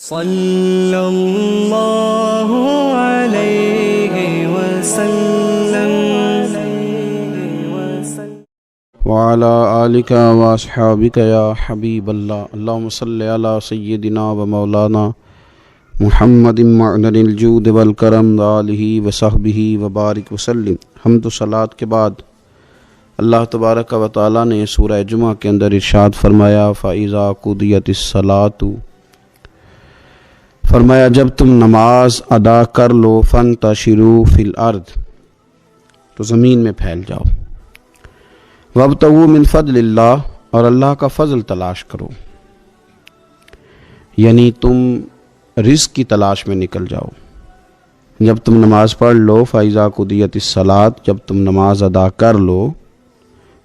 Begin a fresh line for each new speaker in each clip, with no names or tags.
صلی اللہ علیہ وسلم
وعلى آلك واصحابك یا حبیب اللہ اللہم صلی علی سیدنا و مولانا محمد معدن الجود والکرم وآلہ وصحبہ وبارک وسلم۔ حمد و صلاۃ کے بعد اللہ تبارک و تعالیٰ نے سورہ جمعہ کے اندر ارشاد فرمایا فَإِذَا قُضِيَتِ الصَّلَاةُ، فرمایا جب تم نماز ادا کر لو فَانْتَشِرُوا فِي الْأَرْضِ، تو زمین میں پھیل جاؤ، وَابْتَغُوا مِنْ فَضْلِ اللَّهِ، اور اللہ کا فضل تلاش کرو، یعنی تم رزق کی تلاش میں نکل جاؤ۔ جب تم نماز پڑھ لو فَإِذَا قُضِيَتِ الصَّلَاةُ، جب تم نماز ادا کر لو،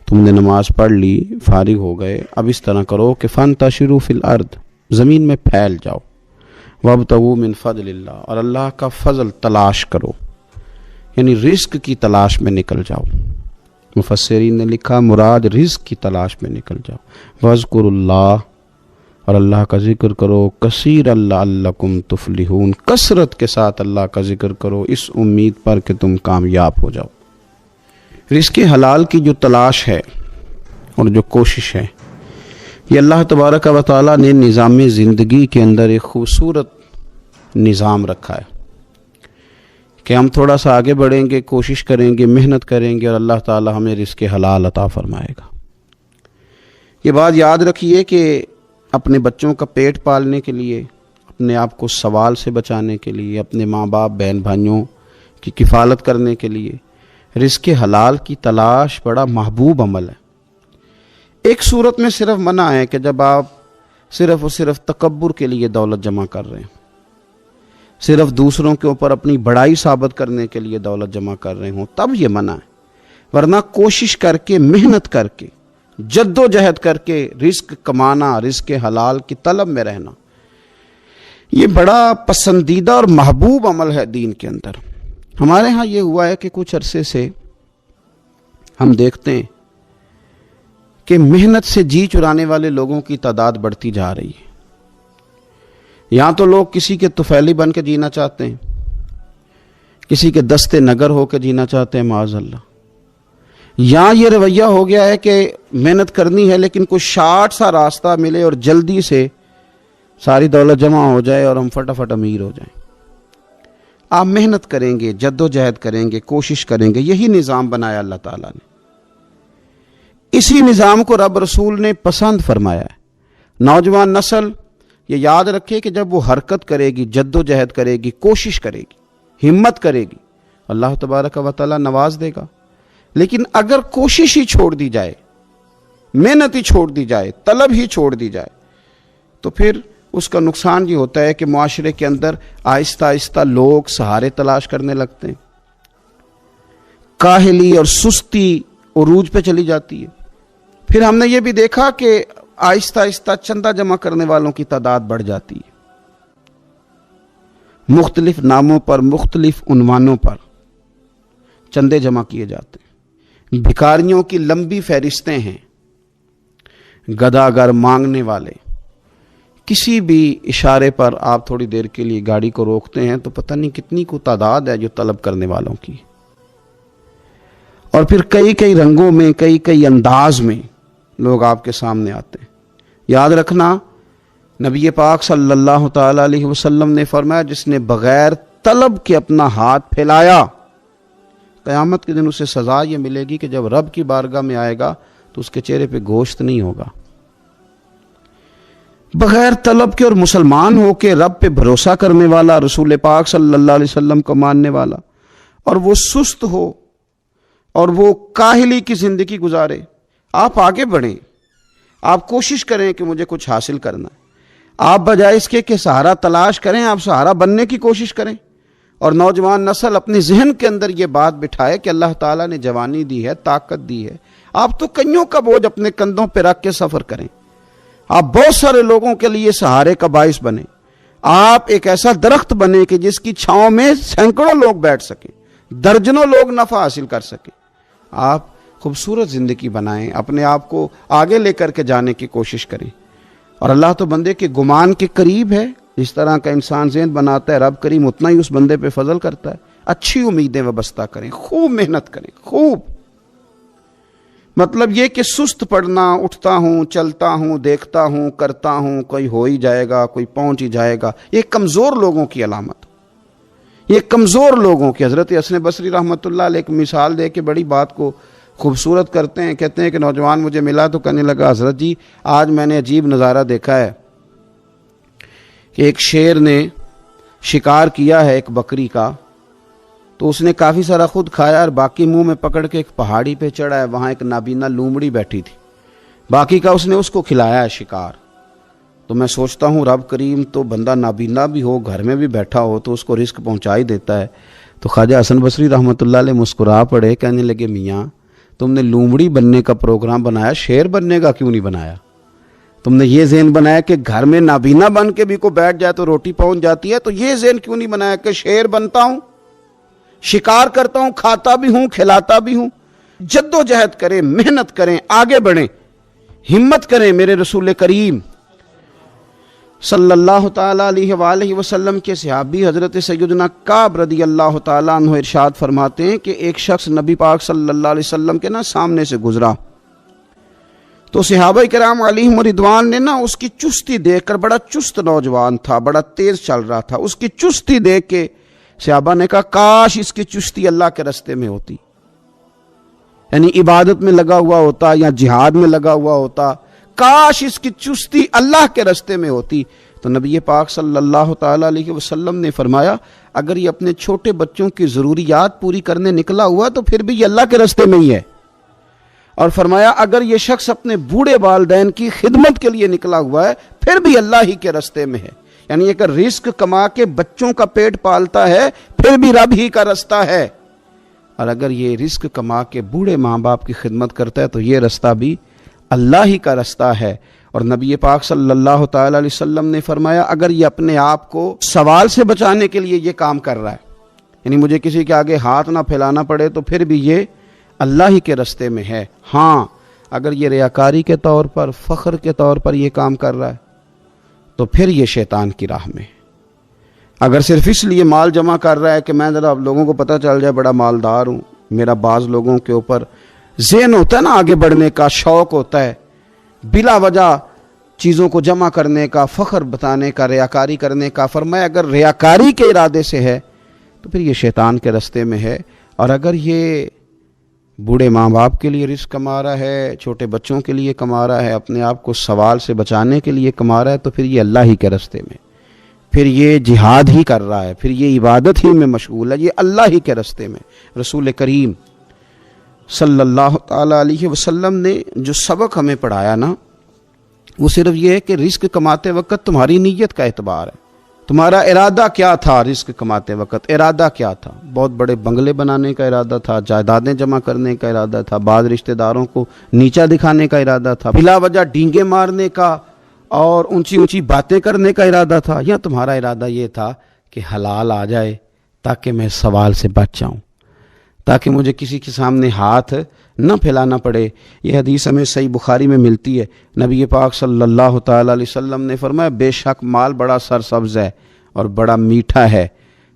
تم نے نماز پڑھ لی، فارغ ہو گئے، اب اس طرح کرو کہ فَانْتَشِرُوا فِي الْأَرْضِ، زمین میں پھیل جاؤ، وَابْتَغُوا مِنْ فَضْلِ اللَّهِ، اور اللہ کا فضل تلاش کرو، یعنی رزق کی تلاش میں نکل جاؤ۔ مفسرین نے لکھا مراد رزق کی تلاش میں نکل جاؤ۔ وَاذْكُرُوا اللَّهَ، اور اللہ کا ذکر کرو، کثیرا لعلکم تفلحون، کثرت کے ساتھ اللہ کا ذکر کرو اس امید پر کہ تم کامیاب ہو جاؤ۔ رزق حلال کی جو تلاش ہے اور جو کوشش ہے، یہ اللہ تبارک و تعالیٰ نے نظام زندگی کے اندر ایک خوبصورت نظام رکھا ہے کہ ہم تھوڑا سا آگے بڑھیں گے، کوشش کریں گے، محنت کریں گے، اور اللہ تعالیٰ ہمیں رزق حلال عطا فرمائے گا۔ یہ بات یاد رکھیے کہ اپنے بچوں کا پیٹ پالنے کے لیے، اپنے آپ کو سوال سے بچانے کے لیے، اپنے ماں باپ بہن بھائیوں کی کفالت کرنے کے لیے رزق حلال کی تلاش بڑا محبوب عمل ہے۔ ایک صورت میں صرف منع ہے کہ جب آپ صرف اور صرف تکبر کے لیے دولت جمع کر رہے ہیں، صرف دوسروں کے اوپر اپنی بڑائی ثابت کرنے کے لیے دولت جمع کر رہے ہوں، تب یہ منع ہے، ورنہ کوشش کر کے، محنت کر کے، جد و جہد کر کے رزق کمانا، رزق حلال کی طلب میں رہنا، یہ بڑا پسندیدہ اور محبوب عمل ہے دین کے اندر۔ ہمارے ہاں یہ ہوا ہے کہ کچھ عرصے سے ہم دیکھتے ہیں کہ محنت سے جی چرانے والے لوگوں کی تعداد بڑھتی جا رہی ہے۔ یہاں تو لوگ کسی کے طفیلی بن کے جینا چاہتے ہیں، کسی کے دستے نگر ہو کے جینا چاہتے ہیں، معاذ اللہ۔ یہاں یہ رویہ ہو گیا ہے کہ محنت کرنی ہے لیکن کوئی شارٹ سا راستہ ملے اور جلدی سے ساری دولت جمع ہو جائے اور ہم فٹافٹ امیر ہو جائیں۔ آپ محنت کریں گے، جد و جہد کریں گے، کوشش کریں گے، یہی نظام بنایا اللہ تعالیٰ نے۔ اسی نظام کو رب رسول نے پسند فرمایا ہے۔ نوجوان نسل یہ یاد رکھے کہ جب وہ حرکت کرے گی، جد و جہد کرے گی، کوشش کرے گی، ہمت کرے گی، اللہ تبارک و تعالیٰ نواز دے گا۔ لیکن اگر کوشش ہی چھوڑ دی جائے، محنت ہی چھوڑ دی جائے، طلب ہی چھوڑ دی جائے، تو پھر اس کا نقصان یہ ہوتا ہے کہ معاشرے کے اندر آہستہ آہستہ لوگ سہارے تلاش کرنے لگتے ہیں، کاہلی اور سستی عروج پہ چلی جاتی ہے۔ پھر ہم نے یہ بھی دیکھا کہ آہستہ آہستہ چندہ جمع کرنے والوں کی تعداد بڑھ جاتی ہے، مختلف ناموں پر، مختلف عنوانوں پر چندے جمع کیے جاتے ہیں۔ بھکاریوں کی لمبی فہرستیں ہیں، گداگر مانگنے والے، کسی بھی اشارے پر آپ تھوڑی دیر کے لیے گاڑی کو روکتے ہیں تو پتہ نہیں کتنی کو تعداد ہے جو طلب کرنے والوں کی، اور پھر کئی کئی رنگوں میں، کئی کئی انداز میں لوگ آپ کے سامنے آتے ہیں۔ یاد رکھنا، نبی پاک صلی اللہ تعالیٰ علیہ وسلم نے فرمایا جس نے بغیر طلب کے اپنا ہاتھ پھیلایا، قیامت کے دن اسے سزا یہ ملے گی کہ جب رب کی بارگاہ میں آئے گا تو اس کے چہرے پہ گوشت نہیں ہوگا۔ بغیر طلب کے اور مسلمان ہو کے رب پہ بھروسہ کرنے والا، رسول پاک صلی اللہ علیہ وسلم کو ماننے والا، اور وہ سست ہو اور وہ کاہلی کی زندگی گزارے، آپ آگے بڑھیں، آپ کوشش کریں کہ مجھے کچھ حاصل کرنا ہے۔ آپ بجائے اس کے کہ سہارا تلاش کریں، آپ سہارا بننے کی کوشش کریں۔ اور نوجوان نسل اپنے ذہن کے اندر یہ بات بٹھائے کہ اللہ تعالیٰ نے جوانی دی ہے، طاقت دی ہے، آپ تو کئیوں کا بوجھ اپنے کندھوں پہ رکھ کے سفر کریں، آپ بہت سارے لوگوں کے لیے سہارے کا باعث بنیں، آپ ایک ایسا درخت بنیں کہ جس کی چھاؤں میں سینکڑوں لوگ بیٹھ سکیں، درجنوں لوگ نفع حاصل کر سکیں۔ آپ خوبصورت زندگی بنائیں، اپنے آپ کو آگے لے کر کے جانے کی کوشش کریں، اور اللہ تو بندے کے گمان کے قریب ہے، جس طرح کا انسان ذہن بناتا ہے رب کریم اتنا ہی اس بندے پہ فضل کرتا ہے. اچھی امیدیں وابستہ کریں, خوب محنت کریں, خوب. مطلب یہ کہ سست پڑنا, اٹھتا ہوں, چلتا ہوں, دیکھتا ہوں, کرتا ہوں, کوئی ہو ہی جائے گا, کوئی پہنچ ہی جائے گا, یہ کمزور لوگوں کی علامت, یہ کمزور لوگوں کی. حضرت حسن بصری رحمۃ اللہ علیہ ایک مثال دے کے بڑی بات کو خوبصورت کرتے ہیں. کہتے ہیں کہ نوجوان مجھے ملا تو کہنے لگا حضرت جی آج میں نے عجیب نظارہ دیکھا ہے کہ ایک شیر نے شکار کیا ہے ایک بکری کا, تو اس نے کافی سارا خود کھایا اور باقی منہ میں پکڑ کے ایک پہاڑی پہ چڑھا ہے, وہاں ایک نابینا لومڑی بیٹھی تھی, باقی کا اس نے اس کو کھلایا ہے شکار. تو میں سوچتا ہوں رب کریم تو بندہ نابینا بھی ہو, گھر میں بھی بیٹھا ہو, تو اس کو رزق پہنچا ہی دیتا ہے. تو خواجہ حسن بصری رحمۃ اللہ علیہ مسکرا پڑے, کہنے لگے میاں تم نے لومڑی بننے کا پروگرام بنایا, شیر بننے کا کیوں نہیں بنایا؟ تم نے یہ ذہن بنایا کہ گھر میں نابینا بن کے بھی کو بیٹھ جائے تو روٹی پہنچ جاتی ہے, تو یہ ذہن کیوں نہیں بنایا کہ شیر بنتا ہوں, شکار کرتا ہوں, کھاتا بھی ہوں, کھلاتا بھی ہوں. جد و جہد کریں, محنت کریں, آگے بڑھیں, ہمت کریں. میرے رسول کریم صلی اللہ تعالیٰ علیہ وآلہ وسلم کے صحابی حضرت سیدنا کعب رضی اللہ تعالیٰ عنہ ارشاد فرماتے ہیں کہ ایک شخص نبی پاک صلی اللہ علیہ وسلم کے سامنے سے گزرا, تو صحابہ کرام علیہم رضوان نے اس کی چستی دیکھ کر, بڑا چست نوجوان تھا, بڑا تیز چل رہا تھا, اس کی چستی دیکھ کے صحابہ نے کہا کاش اس کی چستی اللہ کے راستے میں ہوتی, یعنی عبادت میں لگا ہوا ہوتا یا جہاد میں لگا ہوا ہوتا, کاش اس کی چستی اللہ کے راستے میں ہوتی. تو نبی پاک صلی اللہ تعالیٰ علیہ وسلم نے فرمایا اگر یہ اپنے چھوٹے بچوں کی ضروریات پوری کرنے نکلا ہوا تو پھر بھی یہ اللہ کے راستے میں ہی ہے. اور فرمایا اگر یہ شخص اپنے بوڑھے والدین کی خدمت کے لیے نکلا ہوا ہے پھر بھی اللہ ہی کے راستے میں ہے. یعنی اگر رزق کما کے بچوں کا پیٹ پالتا ہے پھر بھی رب ہی کا راستہ ہے, اور اگر یہ رزق کما کے بوڑھے ماں باپ کی خدمت کرتا ہے تو یہ راستہ بھی اللہ ہی کا راستہ ہے. اور نبی پاک صلی اللہ تعالیٰ علیہ وسلم نے فرمایا اگر یہ اپنے آپ کو سوال سے بچانے کے لیے یہ کام کر رہا ہے, یعنی مجھے کسی کے آگے ہاتھ نہ پھیلانا پڑے, تو پھر بھی یہ اللہ ہی کے راستے میں ہے. ہاں اگر یہ ریاکاری کے طور پر, فخر کے طور پر یہ کام کر رہا ہے تو پھر یہ شیطان کی راہ میں. اگر صرف اس لیے مال جمع کر رہا ہے کہ میں ذرا لوگوں کو پتہ چل جائے بڑا مالدار ہوں, میرا بعض لوگوں کے اوپر ذہن ہوتا ہے آگے بڑھنے کا, شوق ہوتا ہے بلا وجہ چیزوں کو جمع کرنے کا, فخر بتانے کا, ریاکاری کرنے کا. فرمایا اگر ریاکاری کے ارادے سے ہے تو پھر یہ شیطان کے راستے میں ہے, اور اگر یہ بوڑھے ماں باپ کے لیے رزق کما رہا ہے, چھوٹے بچوں کے لیے کما رہا ہے, اپنے آپ کو سوال سے بچانے کے لیے کما رہا ہے, تو پھر یہ اللہ ہی کے راستے میں, پھر یہ جہاد ہی کر رہا ہے, پھر یہ عبادت ہی میں مشغول ہے, یہ اللہ ہی کے راستے میں. رسول کریم صلی اللہ تعالیٰ علیہ وسلم نے جو سبق ہمیں پڑھایا وہ صرف یہ ہے کہ رزق کماتے وقت تمہاری نیت کا اعتبار ہے. تمہارا ارادہ کیا تھا رزق کماتے وقت؟ ارادہ کیا تھا؟ بہت بڑے بنگلے بنانے کا ارادہ تھا, جائیدادیں جمع کرنے کا ارادہ تھا, بعض رشتہ داروں کو نیچا دکھانے کا ارادہ تھا, بلا وجہ ڈینگے مارنے کا اور اونچی اونچی باتیں کرنے کا ارادہ تھا, یا تمہارا ارادہ یہ تھا کہ حلال آ جائے تاکہ میں سوال سے بچ جاؤں, تاکہ مجھے کسی کے سامنے ہاتھ نہ پھیلانا پڑے؟ یہ حدیث ہمیں صحیح بخاری میں ملتی ہے. نبی پاک صلی اللہ تعالیٰ علیہ وسلم نے فرمایا بے شک مال بڑا سرسبز ہے اور بڑا میٹھا ہے.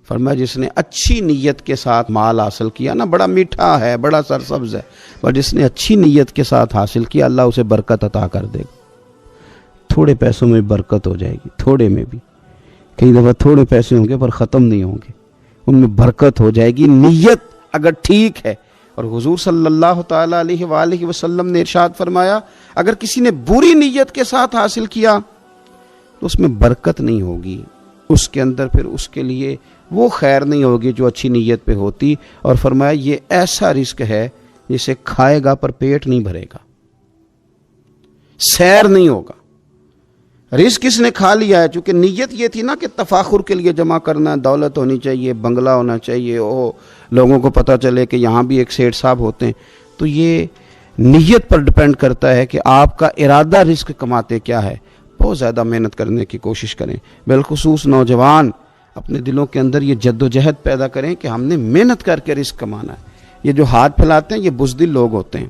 فرمایا جس نے اچھی نیت کے ساتھ مال حاصل کیا بڑا میٹھا ہے, بڑا سرسبز ہے, اور جس نے اچھی نیت کے ساتھ حاصل کیا اللہ اسے برکت عطا کر دے گا. تھوڑے پیسوں میں برکت ہو جائے گی, تھوڑے میں بھی. کئی دفعہ تھوڑے پیسے ہوں گے پر ختم نہیں ہوں گے, ان میں برکت ہو جائے گی نیت اگر ٹھیک ہے. اور حضور صلی اللہ تعالیٰ علیہ وآلہ وسلم نے ارشاد فرمایا اگر کسی نے بری نیت کے ساتھ حاصل کیا تو اس میں برکت نہیں ہوگی, اس کے اندر پھر اس کے لیے وہ خیر نہیں ہوگی جو اچھی نیت پہ ہوتی. اور فرمایا یہ ایسا رزق ہے جسے کھائے گا پر پیٹ نہیں بھرے گا, سیر نہیں ہوگا. رزق اس نے کھا لیا ہے, چونکہ نیت یہ تھی کہ تفاخر کے لیے جمع کرنا, دولت ہونی چاہیے, بنگلہ ہونا چاہیے, لوگوں کو پتہ چلے کہ یہاں بھی ایک سیٹ صاحب ہوتے ہیں. تو یہ نیت پر ڈپینڈ کرتا ہے کہ آپ کا ارادہ رزق کماتے کیا ہے. بہت زیادہ محنت کرنے کی کوشش کریں, بالخصوص نوجوان اپنے دلوں کے اندر یہ جد و جہد پیدا کریں کہ ہم نے محنت کر کے رزق کمانا ہے. یہ جو ہاتھ پھیلاتے ہیں یہ بزدل لوگ ہوتے ہیں,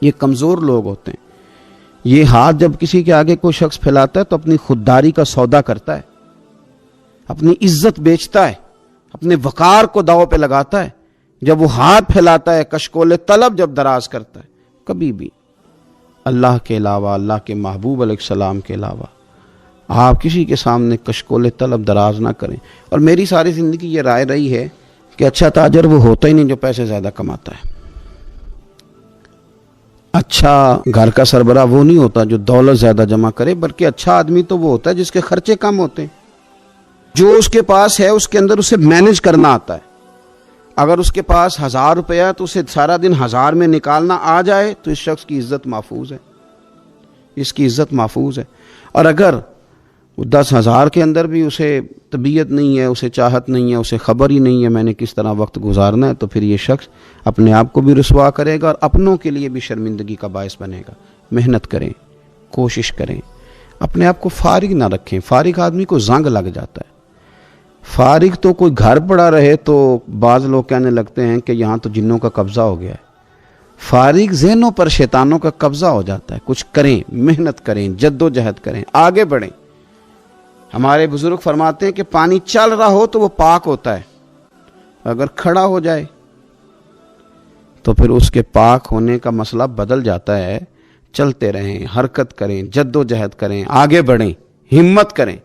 یہ کمزور لوگ ہوتے ہیں. یہ ہاتھ جب کسی کے آگے کوئی شخص پھیلاتا ہے تو اپنی خودداری کا سودا کرتا ہے. اپنی عزت بیچتا ہے، اپنے وقار کو داؤ پہ لگاتا ہے، جب وہ ہاتھ پھیلاتا ہے، کشکول طلب جب دراز کرتا ہے، کبھی بھی اللہ کے علاوہ، اللہ کے محبوب علیہ السلام کے علاوہ آپ کسی کے سامنے کشکول طلب دراز نہ کریں۔ اور میری ساری زندگی یہ رائے رہی ہے کہ اچھا تاجر وہ ہوتا ہی نہیں جو پیسے زیادہ کماتا ہے، اچھا گھر کا سربراہ وہ نہیں ہوتا جو دولت زیادہ جمع کرے، بلکہ اچھا آدمی تو وہ ہوتا ہے جس کے خرچے کم ہوتے ہیں، جو اس کے پاس ہے اس کے اندر اسے مینج کرنا آتا ہے۔ اگر اس کے پاس 1000 روپیہ ہے تو اسے سارا دن 1000 میں نکالنا آ جائے تو اس شخص کی عزت محفوظ ہے، اس کی عزت محفوظ ہے۔ اور اگر 10,000 کے اندر بھی اسے طبیعت نہیں ہے، اسے چاہت نہیں ہے، اسے خبر ہی نہیں ہے میں نے کس طرح وقت گزارنا ہے، تو پھر یہ شخص اپنے آپ کو بھی رسوا کرے گا اور اپنوں کے لیے بھی شرمندگی کا باعث بنے گا۔ محنت کریں، کوشش کریں، اپنے آپ کو فارغ نہ رکھیں۔ فارغ آدمی کو زنگ لگ جاتا ہے۔ فارغ تو کوئی گھر پڑا رہے تو بعض لوگ کہنے لگتے ہیں کہ یہاں تو جنوں کا قبضہ ہو گیا ہے۔ فارغ ذہنوں پر شیطانوں کا قبضہ ہو جاتا ہے۔ کچھ کریں، محنت کریں، جد و جہد کریں، آگے بڑھیں۔ ہمارے بزرگ فرماتے ہیں کہ پانی چل رہا ہو تو وہ پاک ہوتا ہے، اگر کھڑا ہو جائے تو پھر اس کے پاک ہونے کا مسئلہ بدل جاتا ہے۔ چلتے رہیں، حرکت کریں، جد و جہد کریں، آگے بڑھیں، ہمت کریں۔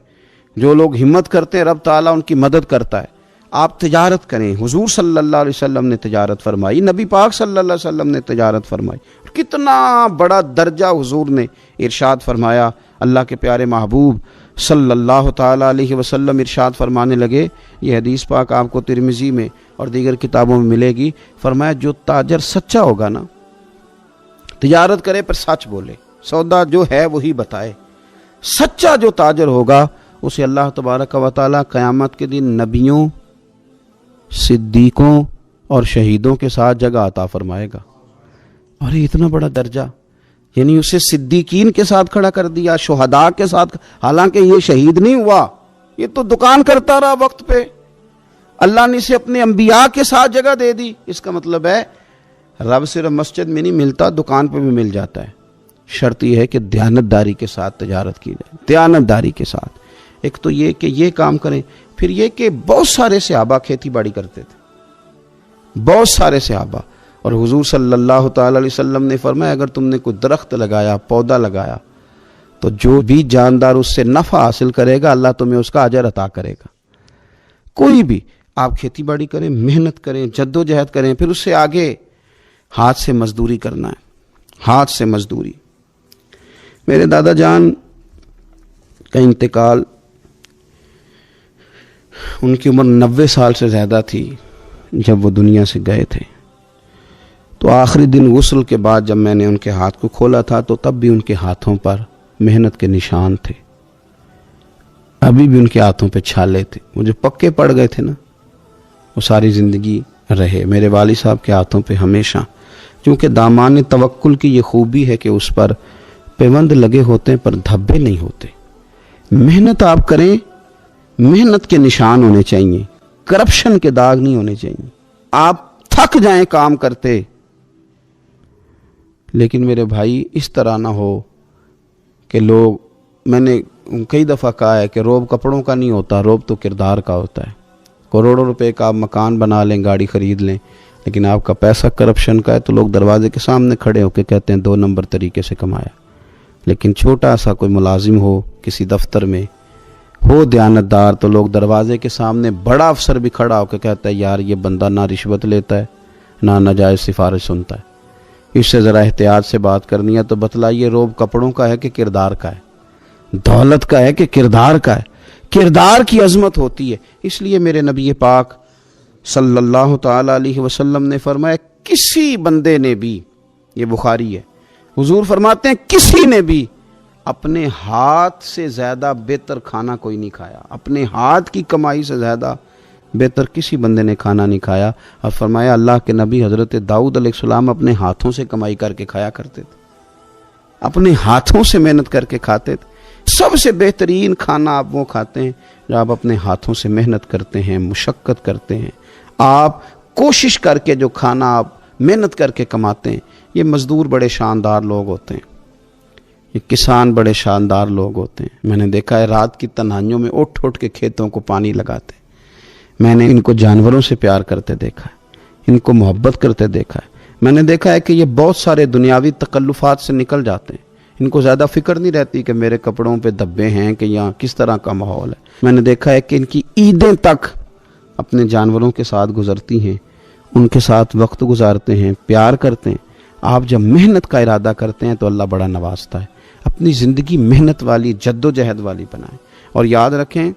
جو لوگ ہمت کرتے ہیں رب تعالیٰ ان کی مدد کرتا ہے۔ آپ تجارت کریں، حضور صلی اللہ علیہ وسلم نے تجارت فرمائی، نبی پاک صلی اللہ علیہ وسلم نے تجارت فرمائی، کتنا بڑا درجہ حضور نے ارشاد فرمایا۔ اللہ کے پیارے محبوب صلی اللہ تعالیٰ علیہ وسلم ارشاد فرمانے لگے، یہ حدیث پاک آپ کو ترمذی میں اور دیگر کتابوں میں ملے گی، فرمایا جو تاجر سچا ہوگا نا، تجارت کرے پر سچ بولے، سودا جو ہے وہی بتائے، سچا جو تاجر ہوگا اسے اللہ تبارک و تعالیٰ قیامت کے دن نبیوں، صدیقوں اور شہیدوں کے ساتھ جگہ عطا فرمائے گا۔ اور یہ اتنا بڑا درجہ، یعنی اسے صدیقین کے ساتھ کھڑا کر دیا، شہداء کے ساتھ، حالانکہ یہ شہید نہیں ہوا، یہ تو دکان کرتا رہا وقت پہ، اللہ نے اسے اپنے انبیاء کے ساتھ جگہ دے دی۔ اس کا مطلب ہے رب صرف مسجد میں نہیں ملتا، دکان پہ بھی مل جاتا ہے۔ شرط یہ ہے کہ دیانتداری کے ساتھ تجارت کی جائے، دیانتداری کے ساتھ۔ ایک تو یہ کہ یہ کام کریں، پھر یہ کہ بہت سارے صحابہ کھیتی باڑی کرتے تھے، بہت سارے صحابہ، اور حضور صلی اللہ تعالی علیہ وسلم نے فرمایا اگر تم نے کوئی درخت لگایا، پودا لگایا، تو جو بھی جاندار اس سے نفع حاصل کرے گا اللہ تمہیں اس کا اجر عطا کرے گا۔ کوئی بھی آپ کھیتی باڑی کریں، محنت کریں، جد و جہد کریں، پھر اس سے آگے ہاتھ سے مزدوری کرنا ہے، ہاتھ سے مزدوری۔ میرے دادا جان کا انتقال، ان کی عمر 90 سال سے زیادہ تھی جب وہ دنیا سے گئے تھے، تو آخری دن غسل کے بعد جب میں نے ان کے ہاتھ کو کھولا تھا تو تب بھی ان کے ہاتھوں پر محنت کے نشان تھے، ابھی بھی ان کے ہاتھوں پہ چھالے تھے، وہ جو پکے پڑ گئے تھے نا وہ ساری زندگی رہے میرے والد صاحب کے ہاتھوں پہ ہمیشہ۔ کیونکہ دامان توکل کی یہ خوبی ہے کہ اس پر پیوند لگے ہوتے ہیں پر دھبے نہیں ہوتے۔ محنت آپ کریں، محنت کے نشان ہونے چاہیے، کرپشن کے داغ نہیں ہونے چاہیے۔ آپ تھک جائیں کام کرتے، لیکن میرے بھائی اس طرح نہ ہو کہ لوگ، میں نے کئی دفعہ کہا ہے کہ روب کپڑوں کا نہیں ہوتا، روب تو کردار کا ہوتا ہے۔ کروڑوں روپے کا آپ مکان بنا لیں، گاڑی خرید لیں، لیکن آپ کا پیسہ کرپشن کا ہے تو لوگ دروازے کے سامنے کھڑے ہو کے کہتے ہیں 2 نمبر طریقے سے کمایا۔ لیکن چھوٹا سا کوئی ملازم ہو کسی دفتر میں، ہو دیانتدار، تو لوگ دروازے کے سامنے بڑا افسر بھی کھڑا ہو کے کہتا ہے یار یہ بندہ نہ رشوت لیتا ہے نہ ناجائز سفارش سنتا ہے، اس سے ذرا احتیاط سے بات کرنی ہے۔ تو بتلائیے روب کپڑوں کا ہے کہ کردار کا ہے، دولت کا ہے کہ کردار کا ہے؟ کردار کی عظمت ہوتی ہے۔ اس لیے میرے نبی پاک صلی اللہ تعالی علیہ وسلم نے فرمایا کسی بندے نے بھی، یہ بخاری ہے، حضور فرماتے ہیں کسی نے بھی اپنے ہاتھ سے زیادہ بہتر کھانا کوئی نہیں کھایا، اپنے ہاتھ کی کمائی سے زیادہ بہتر کسی بندے نے کھانا نہیں کھایا۔ اور فرمایا اللہ کے نبی حضرت داؤد علیہ السلام اپنے ہاتھوں سے کمائی کر کے کھایا کرتے تھے، اپنے ہاتھوں سے محنت کر کے کھاتے تھے۔ سب سے بہترین کھانا آپ وہ کھاتے ہیں جو آپ اپنے ہاتھوں سے محنت کرتے ہیں، مشقت کرتے ہیں، آپ کوشش کر کے جو کھانا آپ محنت کر کے کماتے ہیں۔ یہ مزدور بڑے شاندار لوگ ہوتے ہیں، یہ کسان بڑے شاندار لوگ ہوتے ہیں. میں نے دیکھا ہے رات کی تنہائیوں میں اٹھ کے کھیتوں کو پانی لگاتے. میں نے ان کو جانوروں سے پیار کرتے دیکھا ہے، ان کو محبت کرتے دیکھا ہے. میں نے دیکھا ہے کہ یہ بہت سارے دنیاوی تکلفات سے نکل جاتے ہیں. ان کو زیادہ فکر نہیں رہتی کہ میرے کپڑوں پہ دھبے ہیں کہ یہاں کس طرح کا ماحول ہے. میں نے دیکھا ہے کہ ان کی عیدیں تک اپنے جانوروں کے ساتھ گزرتی ہیں، ان کے ساتھ وقت گزارتے ہیں، پیار کرتے ہیں. آپ جب محنت کا ارادہ کرتے ہیں تو اللہ بڑا نوازتا ہے. اپنی زندگی محنت والی، جد و جہد والی بنائیں. اور یاد رکھیں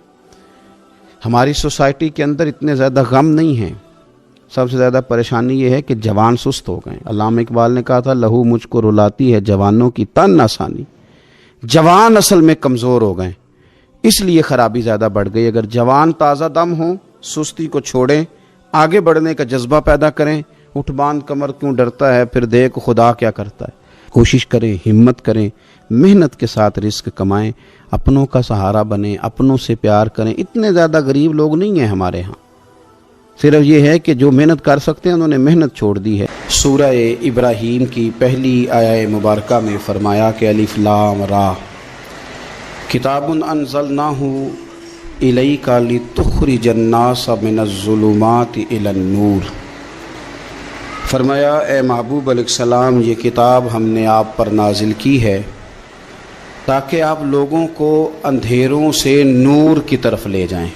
ہماری سوسائٹی کے اندر اتنے زیادہ غم نہیں ہیں. سب سے زیادہ پریشانی یہ ہے کہ جوان سست ہو گئے. علامہ اقبال نے کہا تھا لہو مجھ کو رلاتی ہے جوانوں کی تن آسانی. جوان اصل میں کمزور ہو گئے، اس لیے خرابی زیادہ بڑھ گئی. اگر جوان تازہ دم ہوں، سستی کو چھوڑیں، آگے بڑھنے کا جذبہ پیدا کریں. اٹھ باندھ کمر کیوں ڈرتا ہے، پھر دیکھ خدا کیا کرتا ہے. کوشش کریں، ہمت کریں، محنت کے ساتھ رزق کمائیں، اپنوں کا سہارا بنیں، اپنوں سے پیار کریں. اتنے زیادہ غریب لوگ نہیں ہیں ہمارے ہاں. صرف یہ ہے کہ جو محنت کر سکتے ہیں انہوں نے محنت چھوڑ دی ہے. سورہ ابراہیم کی پہلی آیہ مبارکہ میں فرمایا کہ الف لام را کتاب انزلناہ الیک لتخرج الناس من الظلمات الی النور. فرمایا اے محبوب علیہ السلام، یہ کتاب ہم نے آپ پر نازل کی ہے تاکہ آپ لوگوں کو اندھیروں سے نور کی طرف لے جائیں،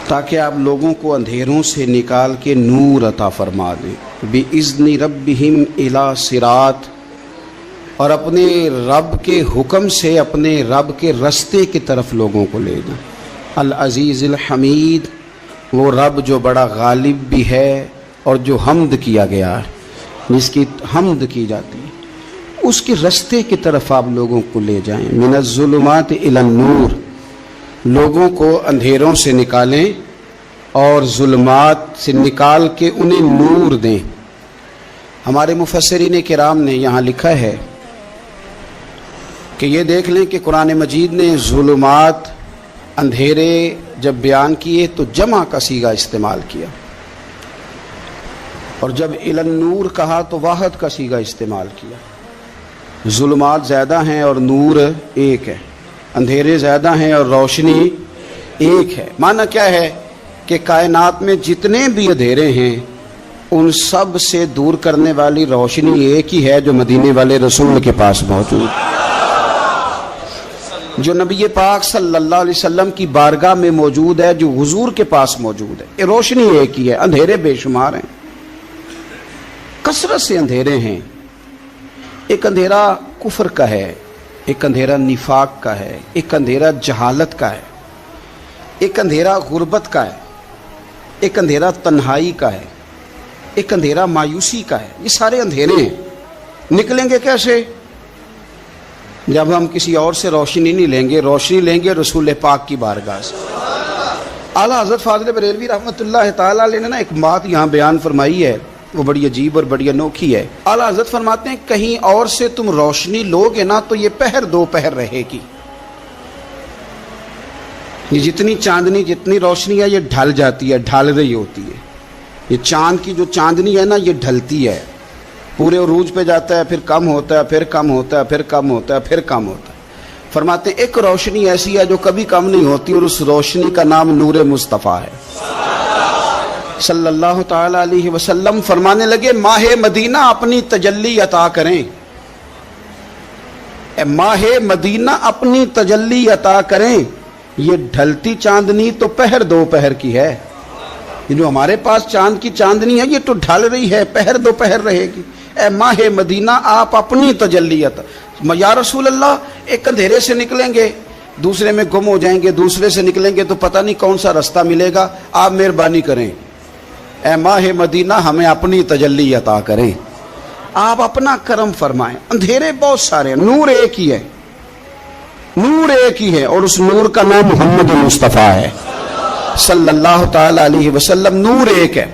تاکہ آپ لوگوں کو اندھیروں سے نکال کے نور عطا فرما دیں. بِإِذْنِ رَبِّهِمْ إِلَى صِرَاط، اور اپنے رب کے حکم سے اپنے رب کے رستے کی طرف لوگوں کو لے جائیں. العزیز الحمید، وہ رب جو بڑا غالب بھی ہے اور جو حمد کیا گیا ہے، جس کی حمد کی جاتی ہے، اس کے رستے کی طرف آپ لوگوں کو لے جائیں. من الظلمات الی النور، لوگوں کو اندھیروں سے نکالیں اور ظلمات سے نکال کے انہیں نور دیں. ہمارے مفسرین کرام نے یہاں لکھا ہے کہ یہ دیکھ لیں کہ قرآن مجید نے ظلمات، اندھیرے جب بیان کیے تو جمع کا صیغہ استعمال کیا، اور جب الی النور کہا تو واحد کا صیغہ استعمال کیا. ظلمات زیادہ ہیں اور نور ایک ہے، اندھیرے زیادہ ہیں اور روشنی ایک ہے. معنی کیا ہے کہ کائنات میں جتنے بھی اندھیرے ہیں ان سب سے دور کرنے والی روشنی ایک ہی ہے جو مدینے والے رسول کے پاس موجود ہے، جو نبی پاک صلی اللہ علیہ وسلم کی بارگاہ میں موجود ہے، جو حضور کے پاس موجود ہے. یہ روشنی ایک ہی ہے. اندھیرے بے شمار ہیں، کثرت سے اندھیرے ہیں. ایک اندھیرا کفر کا ہے، ایک اندھیرا نفاق کا ہے، ایک اندھیرا جہالت کا ہے، ایک اندھیرا غربت کا ہے، ایک اندھیرا تنہائی کا ہے، ایک اندھیرا مایوسی کا ہے. یہ سارے اندھیرے ہیں. نکلیں گے کیسے؟ جب ہم کسی اور سے روشنی نہیں لیں گے، روشنی لیں گے رسول پاک کی بارگاہ سے. اعلیٰ حضرت فاضل بریلوی رحمۃ اللہ تعالیٰ علیہ نے نا ایک بات یہاں بیان فرمائی ہے، وہ بڑی عجیب اور بڑی انوکھی ہے. اعلیٰ حضرت فرماتے ہیں کہیں اور سے تم روشنی لوگے نا تو یہ پہر دو پہر رہے گی. یہ جتنی چاندنی، جتنی روشنی ہے یہ ڈھل جاتی ہے، ڈھل رہی ہوتی ہے. یہ چاند کی جو چاندنی ہے نا یہ ڈھلتی ہے، پورے عروج پہ جاتا ہے، پھر کم ہوتا ہے، پھر کم ہوتا ہے، پھر کم ہوتا ہے، پھر کم ہوتا ہے. فرماتے ہیں ایک روشنی ایسی ہے جو کبھی کم نہیں ہوتی، اور اس روشنی کا نام نور مصطفیٰ ہے صلی اللہ تعالی علیہ وسلم. فرمانے لگے ماہ مدینہ اپنی تجلی عطا کریں، اے ماہ مدینہ اپنی تجلی عطا کریں. یہ ڈھلتی چاندنی تو پہر دو پہر کی ہے، یہ جو ہمارے پاس چاند کی چاندنی ہے یہ تو ڈھل رہی ہے، پہر دو پہر رہے گی. اے ماہ مدینہ آپ اپنی تجلی عطا. یا رسول اللہ ایک اندھیرے سے نکلیں گے دوسرے میں گم ہو جائیں گے، دوسرے سے نکلیں گے تو پتہ نہیں کون سا رستہ ملے گا، آپ مہربانی کریں، اے ماہ مدینہ ہمیں اپنی تجلی عطا کریں، آپ اپنا کرم فرمائیں. اندھیرے بہت سارے ہیں، نور ایک ہی ہے، نور ایک ہی ہے، اور اس نور کا نام محمد مصطفیٰ ہے صلی اللہ تعالی علیہ وسلم. نور ایک ہے.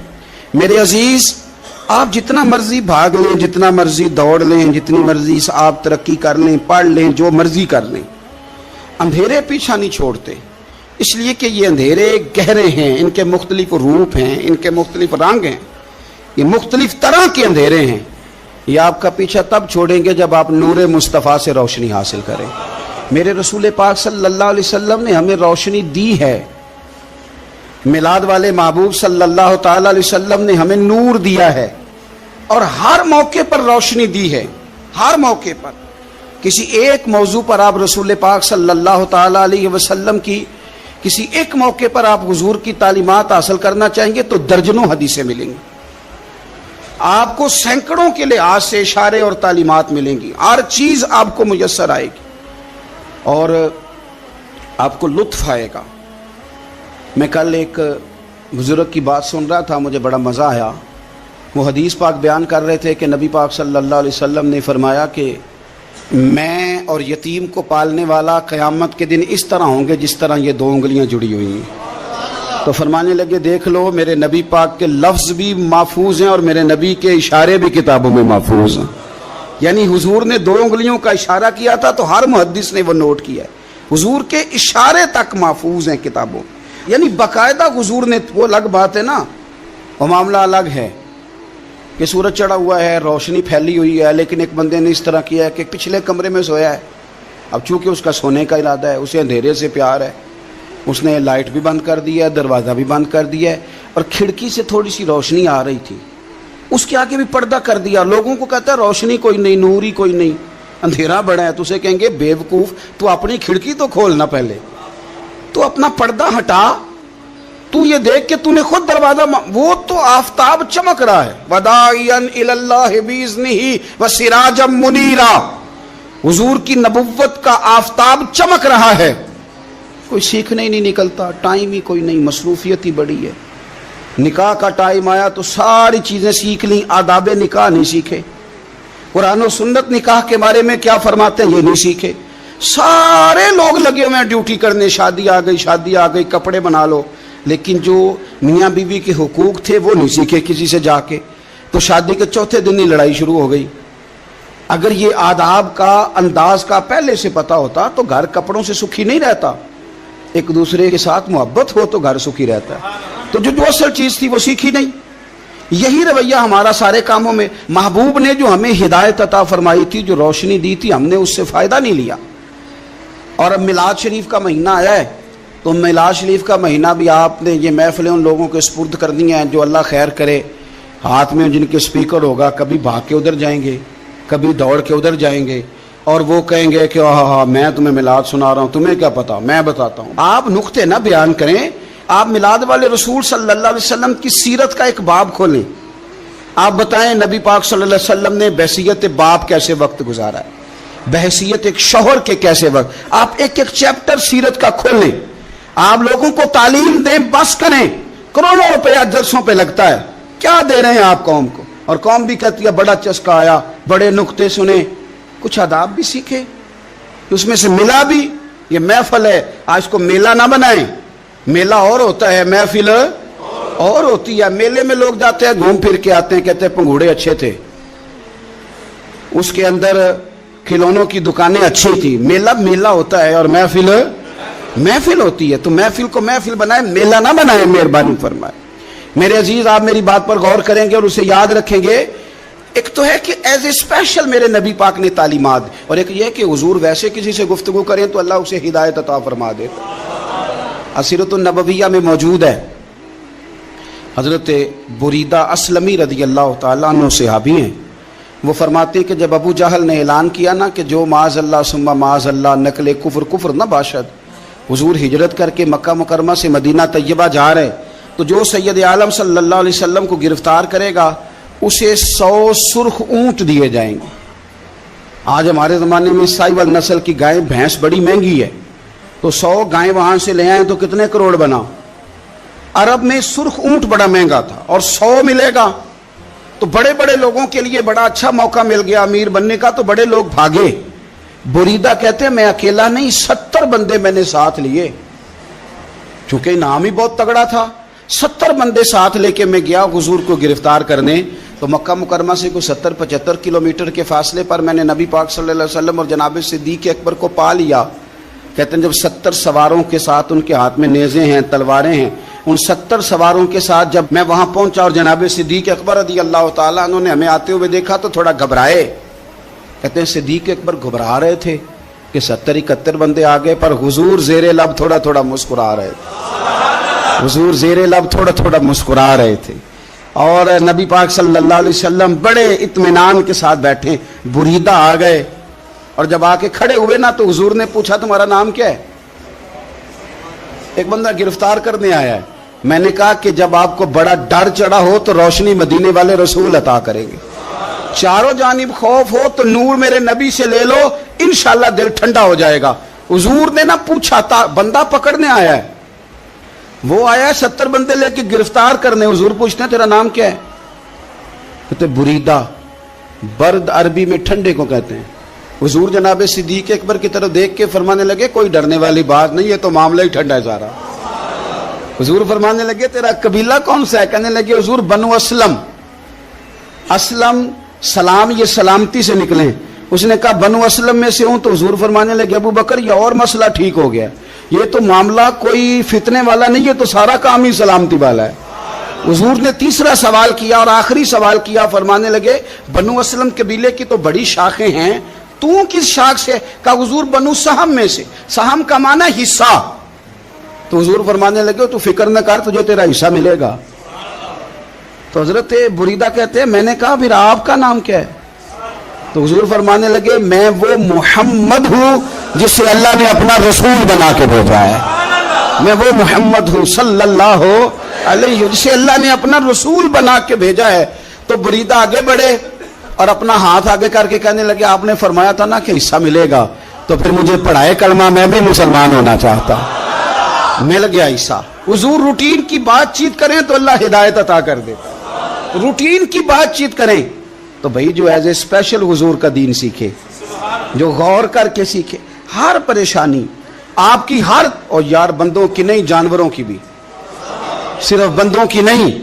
میرے عزیز آپ جتنا مرضی بھاگ لیں، جتنا مرضی دوڑ لیں، جتنی مرضی آپ ترقی کر لیں، پڑھ لیں، جو مرضی کر لیں، اندھیرے پیچھا نہیں چھوڑتے. اس لیے کہ یہ اندھیرے گہرے ہیں، ان کے مختلف روپ ہیں، ان کے مختلف رنگ ہیں، یہ مختلف طرح کے اندھیرے ہیں. یہ آپ کا پیچھا تب چھوڑیں گے جب آپ نور مصطفیٰ سے روشنی حاصل کریں۔ میرے رسول پاک صلی اللہ علیہ وسلم نے ہمیں روشنی دی ہے، میلاد والے محبوب صلی اللہ تعالی علیہ وسلم نے ہمیں نور دیا ہے، اور ہر موقع پر روشنی دی ہے۔ ہر موقع پر کسی ایک موضوع پر آپ رسول پاک صلی اللہ تعالی علیہ وسلم کی کسی ایک موقع پر آپ حضور کی تعلیمات حاصل کرنا چاہیں گے تو درجنوں حدیثیں ملیں گی، آپ کو سینکڑوں کے لحاظ سے اشارے اور تعلیمات ملیں گی، ہر چیز آپ کو میسر آئے گی اور آپ کو لطف آئے گا۔ میں کل ایک بزرگ کی بات سن رہا تھا، مجھے بڑا مزہ آیا۔ وہ حدیث پاک بیان کر رہے تھے کہ نبی پاک صلی اللہ علیہ وسلم نے فرمایا کہ میں اور یتیم کو پالنے والا قیامت کے دن اس طرح ہوں گے جس طرح یہ دو انگلیاں جڑی ہوئی ہیں۔ تو فرمانے لگے دیکھ لو میرے نبی پاک کے لفظ بھی محفوظ ہیں اور میرے نبی کے اشارے بھی کتابوں میں محفوظ ہیں۔ یعنی حضور نے دو انگلیوں کا اشارہ کیا تھا تو ہر محدث نے وہ نوٹ کیا ہے، حضور کے اشارے تک محفوظ ہیں کتابوں، یعنی باقاعدہ حضور نے، وہ الگ بات ہے نا، وہ معاملہ الگ ہے کہ سورج چڑھا ہوا ہے، روشنی پھیلی ہوئی ہے، لیکن ایک بندے نے اس طرح کیا ہے کہ پچھلے کمرے میں سویا ہے، اب چونکہ اس کا سونے کا ارادہ ہے، اسے اندھیرے سے پیار ہے، اس نے لائٹ بھی بند کر دیا ہے، دروازہ بھی بند کر دیا ہے، اور کھڑکی سے تھوڑی سی روشنی آ رہی تھی، اس کے آگے بھی پردہ کر دیا، لوگوں کو کہتا ہے روشنی کوئی نہیں، نور ہی کوئی نہیں، اندھیرا بڑا ہے، تو اسے کہیں گے بیوقوف، تو اپنی کھڑکی تو کھولنا پہلے، تو اپنا پردہ ہٹا، تو یہ دیکھ کہ تو نے خود دروازہ، وہ تو آفتاب چمک رہا ہے، وداعیا الی اللہ باذنہ وسراجا منیرا، حضور کی نبوت کا آفتاب چمک رہا ہے، کوئی سیکھنے ہی نہیں نکلتا، ٹائم ہی کوئی نہیں، مصروفیت ہی بڑی ہے۔ نکاح کا ٹائم آیا تو ساری چیزیں سیکھ لیں، آداب نکاح نہیں سیکھے، قرآن و سنت نکاح کے بارے میں کیا فرماتے ہیں یہ نہیں سیکھے، سارے لوگ لگے ہوئے ہیں ڈیوٹی کرنے، شادی آ گئی، شادی آ گئی، کپڑے بنا لو، لیکن جو میاں بیوی کے حقوق تھے وہ نہیں سیکھے کسی سے جا کے، تو شادی کے چوتھے دن ہی لڑائی شروع ہو گئی۔ اگر یہ آداب کا انداز کا پہلے سے پتا ہوتا تو گھر کپڑوں سے سکھی نہیں رہتا، ایک دوسرے کے ساتھ محبت ہو تو گھر سکھی رہتا ہے، تو جو اصل چیز تھی وہ سیکھی نہیں۔ یہی رویہ ہمارا سارے کاموں میں، محبوب نے جو ہمیں ہدایت عطا فرمائی تھی، جو روشنی دی تھی، ہم نے اس سے فائدہ نہیں لیا۔ اور اب میلاد شریف کا مہینہ آیا ہے تو میلاد شریف کا مہینہ بھی آپ نے یہ محفلیں ان لوگوں کے سپرد کرنی ہیں جو اللہ خیر کرے، ہاتھ میں جن کے سپیکر ہوگا، کبھی بھاگ کے ادھر جائیں گے، کبھی دوڑ کے ادھر جائیں گے، اور وہ کہیں گے کہ ہاں میں تمہیں میلاد سنا رہا ہوں، تمہیں کیا پتا، میں بتاتا ہوں۔ آپ نقطے نہ بیان کریں، آپ میلاد والے رسول صلی اللہ علیہ وسلم کی سیرت کا ایک باب کھولیں، آپ بتائیں نبی پاک صلی اللہ علیہ وسلم نے بحیثیت باپ کیسے وقت گزارا ہے، بحیثیت ایک شوہر کے کیسے وقت، آپ ایک ایک چیپٹر سیرت کا کھولیں، آپ لوگوں کو تعلیم دیں، بس کریں، کروڑوں روپیہ جلسوں پہ لگتا ہے، کیا دے رہے ہیں آپ قوم کو، اور قوم بھی کہتی ہے بڑا چسکا آیا، بڑے نقطے سنے، کچھ آداب بھی سیکھے، اس میں سے ملا بھی، یہ محفل ہے، آج کو میلہ نہ بنائیں، میلہ اور ہوتا ہے، محفل اور ہوتی ہے۔ میلے میں لوگ جاتے ہیں، گھوم پھر کے آتے ہیں، کہتے ہیں پنگوڑے اچھے تھے، اس کے اندر کھلونوں کی دکانیں اچھی تھی، میلہ ہوتا ہے اور محفل ہوتی ہے، تو محفل کو محفل بنائیں، میلہ نہ بنائیں، مہربانی فرمائے۔ میرے عزیز، آپ میری بات پر غور کریں گے اور اسے یاد رکھیں گے، ایک تو ہے کہ ایز اے اسپیشل میرے نبی پاک نے تعلیمات، اور ایک یہ کہ حضور ویسے کسی سے گفتگو کریں تو اللہ اسے ہدایت عطا فرما دے۔ سیرت النبویہ میں موجود ہے، حضرت بریدہ اسلمی رضی اللہ تعالیٰ عنہ صحابی ہیں، وہ فرماتے ہیں کہ جب ابو جہل نے اعلان کیا نا کہ جو معاذ اللہ ثم معاذ اللہ نقل کفر نہ باشد، حضور ہجرت کر کے مکہ مکرمہ سے مدینہ طیبہ جا رہے، تو جو سید عالم صلی اللہ علیہ وسلم کو گرفتار کرے گا اسے 100 سرخ اونٹ دیے جائیں گے۔ آج ہمارے زمانے میں سائیول نسل کی گائے بھینس بڑی مہنگی ہے، تو 100 گائیں وہاں سے لے آئیں تو کتنے کروڑ بنا۔ عرب میں سرخ اونٹ بڑا مہنگا تھا، اور 100 ملے گا تو بڑے بڑے لوگوں کے لیے بڑا اچھا موقع مل گیا امیر بننے کا، تو بڑے لوگ بھاگے۔ بریدہ کہتے ہیں میں اکیلا نہیں، 70 بندے میں نے ساتھ لیے، چونکہ انعام ہی بہت تگڑا تھا، 70 بندے ساتھ لے کے میں گیا حضور کو گرفتار کرنے۔ تو مکہ مکرمہ سے کوئی 70-75 کلومیٹر کے فاصلے پر میں نے نبی پاک صلی اللہ علیہ وسلم اور جناب صدیق اکبر کو پا لیا۔ کہتے ہیں جب 70 سواروں کے ساتھ ان کے ہاتھ میں نیزے ہیں، تلواریں ہیں، ان 70 سواروں کے ساتھ جب میں وہاں پہنچا اور جناب صدیق اکبر رضی اللہ تعالیٰ عنہ نے ہمیں آتے ہوئے دیکھا تو تھوڑا گھبرائے. کہتے ہیں صدیق اکبر گھبرا رہے تھے کہ 70-71 بندے آ گئے, پر حضور زیر لب تھوڑا تھوڑا مسکرا رہے تھے. حضور زیر لب تھوڑا تھوڑا مسکرا رہے تھے. اور نبی پاک صلی اللہ علیہ وسلم بڑے اطمینان کے ساتھ بیٹھے. بریدہ آ گئے اور جب آ کے کھڑے ہوئے نا تو حضور نے پوچھا تمہارا نام کیا ہے؟ ایک بندہ گرفتار کرنے آیا ہے. میں نے کہا کہ جب آپ کو بڑا ڈر چڑھا ہو تو روشنی مدینے والے رسول عطا کریں گے. چاروں جانب خوف ہو تو نور میرے نبی سے لے لو, انشاءاللہ دل ٹھنڈا ہو جائے گا. حضور نے نہ پوچھا تھا, بندہ پکڑنے آیا ہے, وہ آیا ہے 70 بندے لے کے گرفتار کرنے. حضور پوچھتے ہیں تیرا نام کیا ہے؟ کہتے بریدہ. برد عربی میں ٹھنڈے کو کہتے ہیں. حضور جناب صدیق اکبر کی طرف دیکھ کے فرمانے لگے کوئی ڈرنے والی بات نہیں ہے, تو معاملہ ہی ٹھنڈا ہے سارا. حضور فرمانے لگے تیرا قبیلہ کون سا ہے؟ کہنے لگے حضور بنو اسلم. اسلم سلام, یہ سلامتی سے نکلے. اس نے کہا بنو اسلم میں سے ہوں. تو حضور فرمانے لگے ابو بکر یہ اور مسئلہ ٹھیک ہو گیا, یہ تو معاملہ کوئی فتنے والا نہیں ہے, تو سارا کام ہی سلامتی والا ہے. حضور نے تیسرا سوال کیا اور آخری سوال کیا. فرمانے لگے بنو اسلم قبیلے کی تو بڑی شاخیں ہیں, تو کس شاخ سے؟ کہا حضور بنو سہم میں سے. سہم کا معنی حصہ. تو حضور فرمانے لگے تو فکر نہ کر, تجھے تیرا حصہ ملے گا. تو حضرت بریدہ کہتے ہیں میں نے کہا پھر آپ کا نام کیا ہے؟ تو حضور فرمانے لگے میں وہ محمد ہوں جسے اللہ نے اپنا رسول بنا کے بھیجا ہے. میں وہ محمد ہوں صلی اللہ علیہ جسے اللہ نے اپنا رسول بنا کے بھیجا ہے. تو بریدہ آگے بڑھے اور اپنا ہاتھ آگے کر کے کہنے لگے آپ نے فرمایا تھا نا کہ حصہ ملے گا, تو پھر مجھے پڑھائے کلمہ, میں بھی مسلمان ہونا چاہتا. مل گیا حصہ. حضور روٹین کی بات چیت کریں تو اللہ ہدایت عطا کر دیتا. روٹین کی بات چیت کریں تو بھائی جو ایز اے اسپیشل حضور کا دین سیکھے, جو غور کر کے سیکھے. ہر پریشانی آپ کی, ہر, اور یار بندوں کی نہیں جانوروں کی بھی, صرف بندوں کی نہیں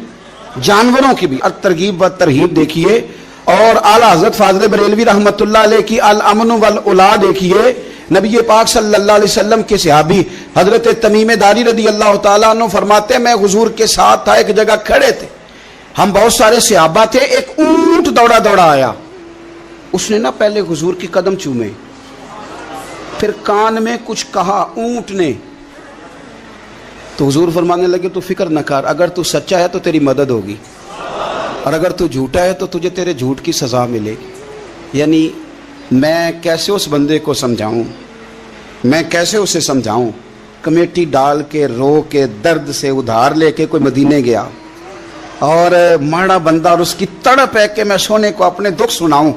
جانوروں کی بھی. ترغیب و ترہیب دیکھیے. اور اعلیٰ حضرت فاضل بریلوی رحمۃ اللہ علیہ کی الامن والاولا دیکھیے. نبی پاک صلی اللہ علیہ وسلم کے صحابی حضرت تمیم داری رضی اللہ تعالیٰ عنہ فرماتے ہیں میں حضور کے ساتھ تھا, ایک جگہ کھڑے تھے, ہم بہت سارے صحابہ تھے. ایک اونٹ دوڑا دوڑا آیا, اس نے نا پہلے حضور کی قدم چومے, پھر کان میں کچھ کہا اونٹ نے. تو حضور فرمانے لگے تو فکر نہ کر, اگر تو سچا ہے تو تیری مدد ہوگی, اور اگر تو جھوٹا ہے تو تجھے تیرے جھوٹ کی سزا ملے گی. یعنی میں کیسے اس بندے کو سمجھاؤں, میں کیسے اسے سمجھاؤں. کمیٹی ڈال کے رو کے درد سے ادھار لے کے کوئی مدینے گیا, اور ماڑا بندہ, اور اس کی تڑپ ہے کہ میں سونے کو اپنے دکھ سناؤں.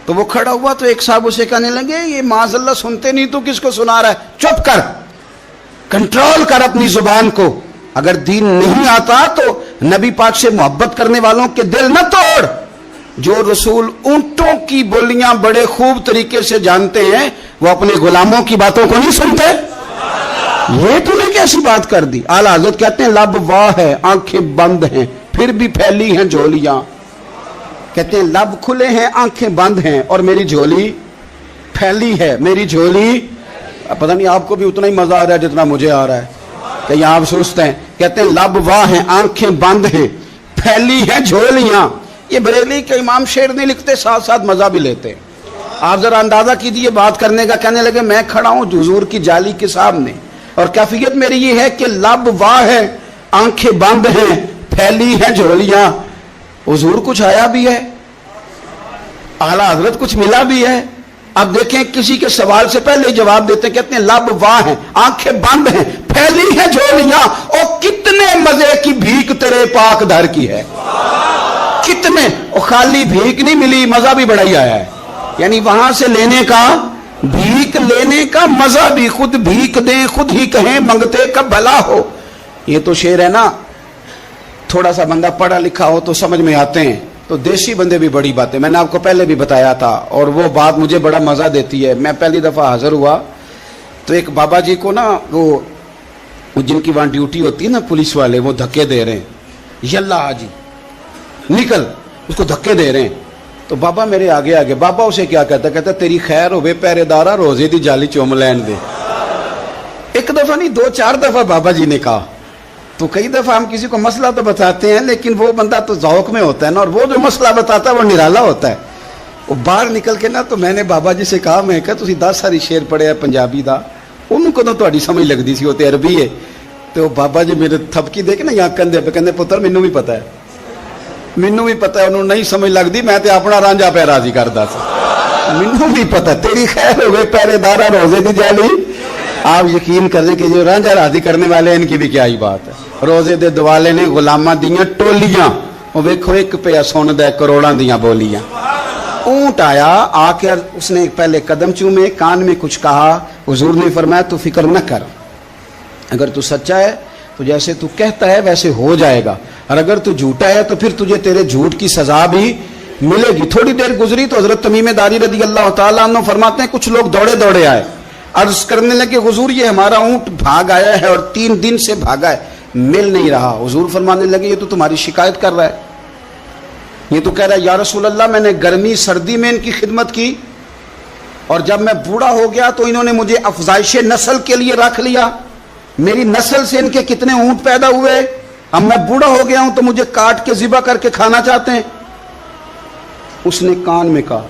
تو وہ کھڑا ہوا تو ایک صاحب اسے کہنے لگے یہ معاذ اللہ سنتے نہیں تو کس کو سنا رہا ہے؟ چپ کر, کنٹرول کر اپنی زبان کو. اگر دین نہیں آتا تو نبی پاک سے محبت کرنے والوں کے دل نہ توڑ. جو رسول اونٹوں کی بولیاں بڑے خوب طریقے سے جانتے ہیں وہ اپنے غلاموں کی باتوں کو نہیں سنتے. یہ تو نے کیسی بات کر دی. اعلیٰ حضرت کہتے ہیں لب واہ ہے آنکھیں بند ہیں پھر بھی پھیلی ہیں جھولیاں. کہتے ہیں لب کھلے ہیں آنکھیں بند ہیں اور میری جھولی پھیلی ہے. میری جھولی, پتہ نہیں آپ کو بھی اتنا ہی مزہ آ رہا ہے جتنا مجھے آ رہا ہے, کہ آپ سوچتے ہیں. کہتے ہیں لب واہ ہیں آنکھیں بند ہیں پھیلی ہیں جھولیاں. یہ بریلی کے امام شعر نہیں لکھتے, ساتھ ساتھ مزہ بھی لیتے. آپ ذرا اندازہ کیجیے بات کرنے کا. کہنے لگے میں کھڑا ہوں حضور کی جالی کے سامنے, اور کیفیت میری یہ ہے کہ لب واہ ہے آنکھیں بند ہیں پھیلی ہیں جھولیاں. حضور کچھ آیا بھی ہے, اعلیٰ حضرت کچھ ملا بھی ہے. اب دیکھیں کسی کے سوال سے پہلے جواب دیتے ہیں. کہتے ہیں لب واہ ہیں آنکھیں بند ہیں پھیلی ہیں جھولیاں, اور کتنے مزے کی بھیک تیرے پاک در کی ہے. کتنے, اور خالی بھیک نہیں ملی, مزہ بھی بڑا ہی آیا ہے. یعنی وہاں سے لینے کا, بھیک لینے کا مزہ بھی, خود بھیک دیں خود ہی کہیں منگتے کا بھلا ہو. یہ تو شعر ہے نا, تھوڑا سا بندہ پڑھا لکھا ہو تو سمجھ میں آتے ہیں. تو دیسی بندے بھی بڑی باتیں, میں نے آپ کو پہلے بھی بتایا تھا, اور وہ بات مجھے بڑا مزہ دیتی ہے. میں پہلی دفعہ حاضر ہوا تو ایک بابا جی کو نا, وہ جن کی وہاں ڈیوٹی ہوتی ہے نا پولیس والے, وہ دھکے دے رہے ہیں, یلا حاجی نکل, اس کو دھکے دے رہے ہیں. تو بابا میرے آگے آگے, بابا اسے کیا کہتا, کہتا تیری خیر ہوئے پہرے دارا روزے دی جالی چوم لین دے. ایک دفعہ نہیں 2-4 دفعہ بابا جی نے کہا. تو کئی دفعہ ہم کسی کو مسئلہ تو بتاتے ہیں لیکن وہ بندہ تو ذوق میں ہوتا ہے نا, اور وہ جو مسئلہ بتاتا ہے وہ نرالا ہوتا ہے. وہ باہر نکل کے نا تو میں نے بابا جی سے کہا, میں کہا تسی 10 ساری شعر پڑھے پنجابی دا, انہوں کو تو تہاڈی سمجھ لگدی سی, وہ تے عربی ہے. تو بابا جی میرے تھپکی دے کے نا یہاں کندھے پہ کہندے پتر مینوں بھی پتہ ہے, مینوں بھی پتہ ہے, انہوں نہیں سمجھ لگدی, میں تے اپنا رانجھا پہ راضی کردا سی. مینوں بھی پتہ, تیری خیر ہوئے پہرے دارا روزے دی جالی. آپ یقین کریں کہ جو رانجھا راضی کرنے والے ان کی بھی کیا ہی بات ہے. روزے دے دوالے نے غلاماں دیاں ٹولیاں, وہ ویکھو ایک پیا سن دے کروڑاں دیاں بولیاں. اونٹ آیا, آ کے اس نے پہلے قدم چومے, کان میں کچھ کہا. حضور نے فرمایا تو فکر نہ کر, اگر تو سچا ہے تو جیسے تو کہتا ہے ویسے ہو جائے گا, اور اگر تو جھوٹا ہے تو پھر تجھے تیرے جھوٹ کی سزا بھی ملے گی. تھوڑی دیر گزری تو حضرت تمیم داری رضی اللہ تعالیٰ عنہ فرماتے ہیں کچھ لوگ دوڑے دوڑے آئے, عرض کرنے لگے حضور یہ ہمارا اونٹ بھاگ آیا ہے اور 3 دن سے بھاگا ہے, مل نہیں رہا. حضور فرمانے لگے یہ تو تمہاری شکایت کر رہا ہے, یہ تو کہہ رہا ہے یا رسول اللہ میں نے گرمی سردی میں ان کی خدمت کی, اور جب میں بوڑھا ہو گیا تو انہوں نے مجھے افزائش نسل کے لیے رکھ لیا, میری نسل سے ان کے کتنے اونٹ پیدا ہوئے, اب میں بوڑھا ہو گیا ہوں تو مجھے کاٹ کے ذبح کر کے کھانا چاہتے ہیں. اس نے کان میں کہا,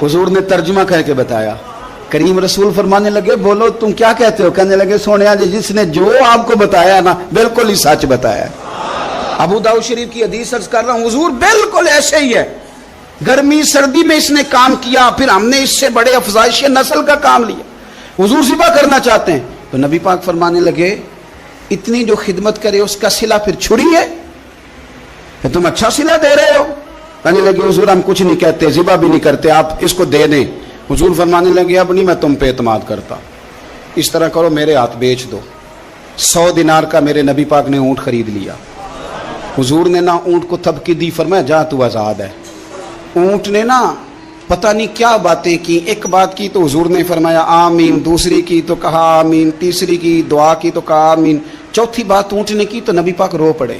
حضور نے ترجمہ کر کے بتایا. کریم رسول فرمانے لگے بولو تم کیا کہتے ہو؟ کہنے لگے سونیا جی جس نے جو آپ کو بتایا نا بالکل ہی سچ بتایا. ابو داؤد شریف کی حدیث عرض کر رہا ہوں, حضور بالکل ایسے ہی ہے, گرمی سردی میں اس نے کام کیا, پھر ہم نے اس سے بڑے افزائش نسل کا کام لیا, حضور ذبح کرنا چاہتے ہیں. تو نبی پاک فرمانے لگے اتنی جو خدمت کرے اس کا صلہ پھر چھری ہے, کہ تم اچھا صلہ دے رہے ہو. کہنے لگے حضور ہم کچھ نہیں کہتے, ذبح بھی نہیں کرتے, آپ اس کو دے دیں. حضور فرمانے لگے اب نہیں میں تم پہ اعتماد کرتا, اس طرح کرو میرے ہاتھ بیچ دو. 100 دینار کا میرے نبی پاک نے اونٹ خرید لیا. حضور نے نا اونٹ کو تھپکی دی, فرمایا جا تو آزاد ہے. اونٹ نے نا پتہ نہیں کیا باتیں کی, ایک بات کی تو حضور نے فرمایا آمین, دوسری کی تو کہا آمین, تیسری کی دعا کی تو کہا آمین, چوتھی بات اونٹ نے کی تو نبی پاک رو پڑے.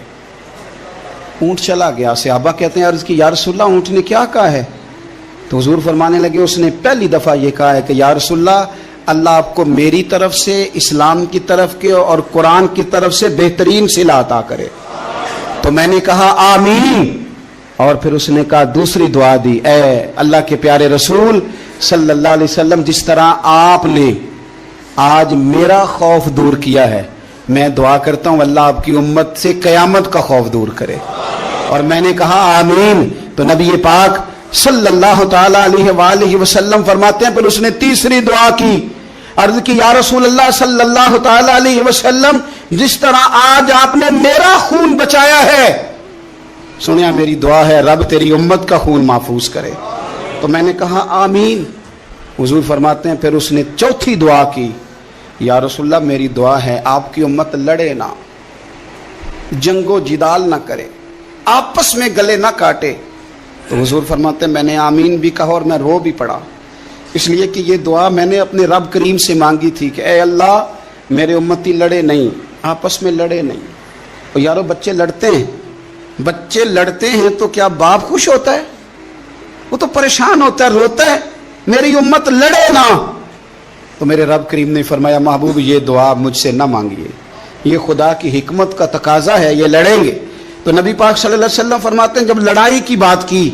اونٹ چلا گیا. صحابہ کہتے ہیں عرض کی یا رسول اللہ اونٹ نے کیا کہا ہے؟ تو حضور فرمانے لگے اس نے پہلی دفعہ یہ کہا ہے کہ یا رسول اللہ اللہ آپ کو میری طرف سے, اسلام کی طرف کے اور قرآن کی طرف سے بہترین صلہ عطا کرے. تو میں نے کہا آمین, اور پھر اس نے کہا دوسری دعا دی, اے اللہ کے پیارے رسول صلی اللہ علیہ وسلم جس طرح آپ نے آج میرا خوف دور کیا ہے, میں دعا کرتا ہوں اللہ آپ کی امت سے قیامت کا خوف دور کرے. اور میں نے کہا آمین. تو نبی پاک صلی اللہ تعالی علیہ وآلہ وسلم فرماتے ہیں پھر اس نے تیسری دعا کی, عرض کی یا رسول اللہ صلی اللہ تعالی علیہ وسلم جس طرح آج آپ نے میرا خون بچایا ہے, سنیا میری دعا ہے رب تیری امت کا خون محفوظ کرے. تو میں نے کہا آمین. حضور فرماتے ہیں پھر اس نے چوتھی دعا کی, یا رسول اللہ میری دعا ہے آپ کی امت لڑے نہ, جنگ و جدال نہ کرے, آپس میں گلے نہ کاٹے. تو حضور فرماتے ہیں میں نے آمین بھی کہا اور میں رو بھی پڑا, اس لیے کہ یہ دعا میں نے اپنے رب کریم سے مانگی تھی کہ اے اللہ میرے امتی لڑے نہیں, آپس میں لڑے نہیں. اور یارو بچے لڑتے ہیں, بچے لڑتے ہیں تو کیا باپ خوش ہوتا ہے؟ وہ تو پریشان ہوتا ہے, روتا ہے میری امت لڑے نہ. تو میرے رب کریم نے فرمایا محبوب یہ دعا مجھ سے نہ مانگیے, یہ خدا کی حکمت کا تقاضا ہے, یہ لڑیں گے. تو نبی پاک صلی اللہ علیہ وسلم فرماتے ہیں جب لڑائی کی بات کی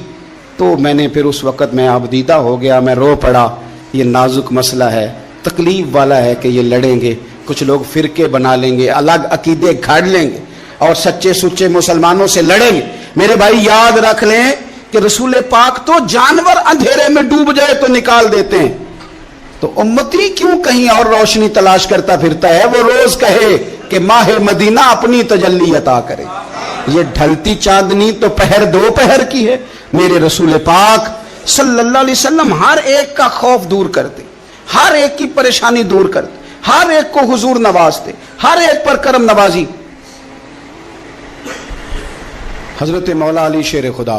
تو میں نے پھر اس وقت میں آبدیدہ ہو گیا, میں رو پڑا. یہ نازک مسئلہ ہے, تکلیف والا ہے کہ یہ لڑیں گے, کچھ لوگ فرقے بنا لیں گے, الگ عقیدے گھڑ لیں گے اور سچے سچے مسلمانوں سے لڑیں گے. میرے بھائی یاد رکھ لیں کہ رسول پاک تو جانور اندھیرے میں ڈوب جائے تو نکال دیتے ہیں, تو امتی کیوں کہیں اور روشنی تلاش کرتا پھرتا ہے؟ وہ روز کہے کہ ماہ مدینہ اپنی تجلی عطا کرے. یہ ڈھلتی چاندنی تو پہر دو پہر کی ہے. میرے رسول پاک صلی اللہ علیہ وسلم ہر ایک کا خوف دور کرتے, ہر ایک کی پریشانی دور کرتے, ہر ایک کو حضور نوازتے, ہر ایک پر کرم نوازی. حضرت مولا علی شیر خدا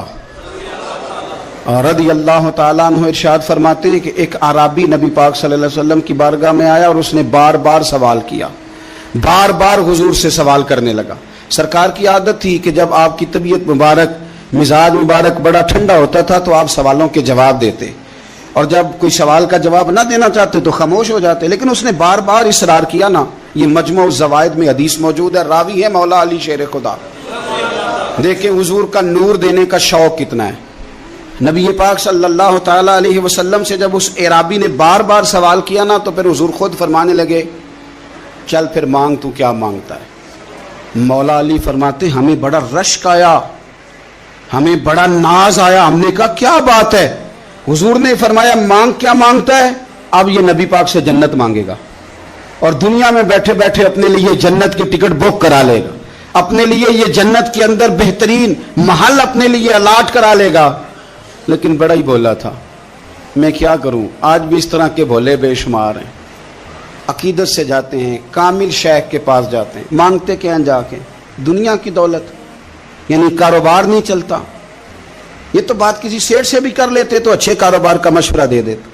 رضی اللہ تعالیٰ عنہ ارشاد فرماتے ہیں کہ ایک عربی نبی پاک صلی اللہ علیہ وسلم کی بارگاہ میں آیا اور اس نے بار بار سوال کیا, بار بار حضور سے سوال کرنے لگا. سرکار کی عادت تھی کہ جب آپ کی طبیعت مبارک, مزاج مبارک بڑا ٹھنڈا ہوتا تھا تو آپ سوالوں کے جواب دیتے, اور جب کوئی سوال کا جواب نہ دینا چاہتے تو خاموش ہو جاتے. لیکن اس نے بار بار اصرار کیا نا یہ مجموع الزوائد میں حدیث موجود ہے، راوی ہے مولا علی شیر خدا۔ دیکھیں حضور کا نور دینے کا شوق کتنا ہے۔ نبی پاک صلی اللہ تعالیٰ علیہ وسلم سے جب اس اعرابی نے بار بار سوال کیا نا تو پھر حضور خود فرمانے لگے چل پھر مانگ تو کیا مانگتا ہے۔ مولا علی فرماتے ہمیں بڑا رشک آیا، ہمیں بڑا ناز آیا، ہم نے کہا کیا بات ہے؟ حضور نے فرمایا مانگ کیا مانگتا ہے؟ اب یہ نبی پاک سے جنت مانگے گا اور دنیا میں بیٹھے بیٹھے اپنے لیے جنت کی ٹکٹ بک کرا لے گا، اپنے لیے یہ جنت کے اندر بہترین محل اپنے لیے الاٹ کرا لے گا۔ لیکن بڑا ہی بولا تھا، میں کیا کروں، آج بھی اس طرح کے بھولے بے شمار ہیں، عقیدت سے جاتے ہیں، کامل شیخ کے پاس جاتے ہیں، مانگتے کیا ہیں جا کے؟ دنیا کی دولت، یعنی کاروبار نہیں چلتا۔ یہ تو بات کسی سیٹ سے بھی کر لیتے تو اچھے کاروبار کا مشورہ دے دیتے۔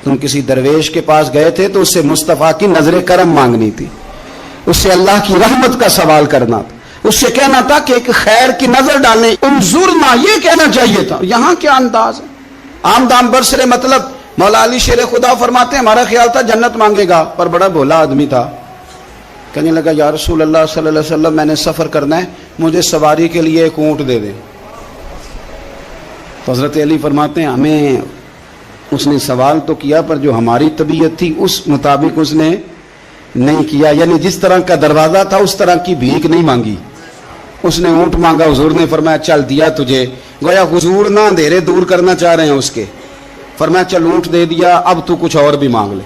تم کسی درویش کے پاس گئے تھے تو اس سے مصطفیٰ کی نظر کرم مانگنی تھی، اس سے اللہ کی رحمت کا سوال کرنا تھا، اس سے کہنا تھا کہ ایک خیر کی نظر ڈالیں، انظرنا، یہ کہنا چاہیے تھا۔ یہاں کیا انداز ہے، عام دام برسرے مطلب۔ مولا علی شیر خدا فرماتے ہیں ہمارا خیال تھا جنت مانگے گا، پر بڑا بھولا آدمی تھا، کہنے لگا یا رسول اللہ صلی اللہ علیہ وسلم میں نے سفر کرنا ہے، مجھے سواری کے لیے ایک اونٹ دے دیں۔ تو حضرت علی فرماتے ہیں ہمیں اس نے سوال تو کیا پر جو ہماری طبیعت تھی اس مطابق اس نے نہیں کیا، یعنی جس طرح کا دروازہ تھا اس طرح کی بھیک نہیں مانگی۔ اس نے اونٹ مانگا، حضور نے فرمایا چل دیا تجھے، گویا حضور نہ اندھیرے دور کرنا چاہ رہے ہیں اس کے، فرمایا چل اونٹ دے دیا، اب تو کچھ اور بھی مانگ لے۔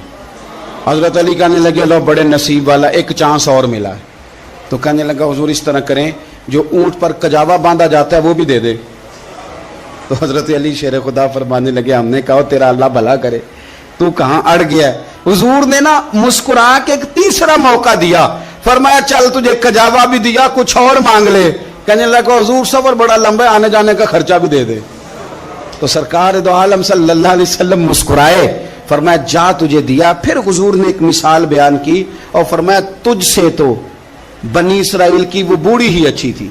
حضرت علی کہنے لگے لو بڑے نصیب والا، ایک چانس اور ملا ہے۔ تو کہنے لگا حضور اس طرح کریں جو اونٹ پر کجاوا باندھا جاتا ہے وہ بھی دے دے۔ تو حضرت علی شیر خدا فرمانے لگے ہم نے کہا تیرا اللہ بھلا کرے، تو کہاں اڑ گیا ہے۔ حضور نے نا مسکرا کے ایک تیسرا موقع دیا، فرمایا چل تجھے کجاوا بھی دیا، کچھ اور مانگ لے۔ کہنے لگا حضور سفر بڑا لمبا ہے، آنے جانے کا خرچہ بھی دے دے۔ تو سرکار دو عالم صلی اللہ علیہ وسلم مسکرائے، فرمایا جا تجھے دیا۔ پھر حضور نے ایک مثال بیان کی اور فرمایا تجھ سے تو بنی اسرائیل کی وہ بوڑھی ہی اچھی تھی۔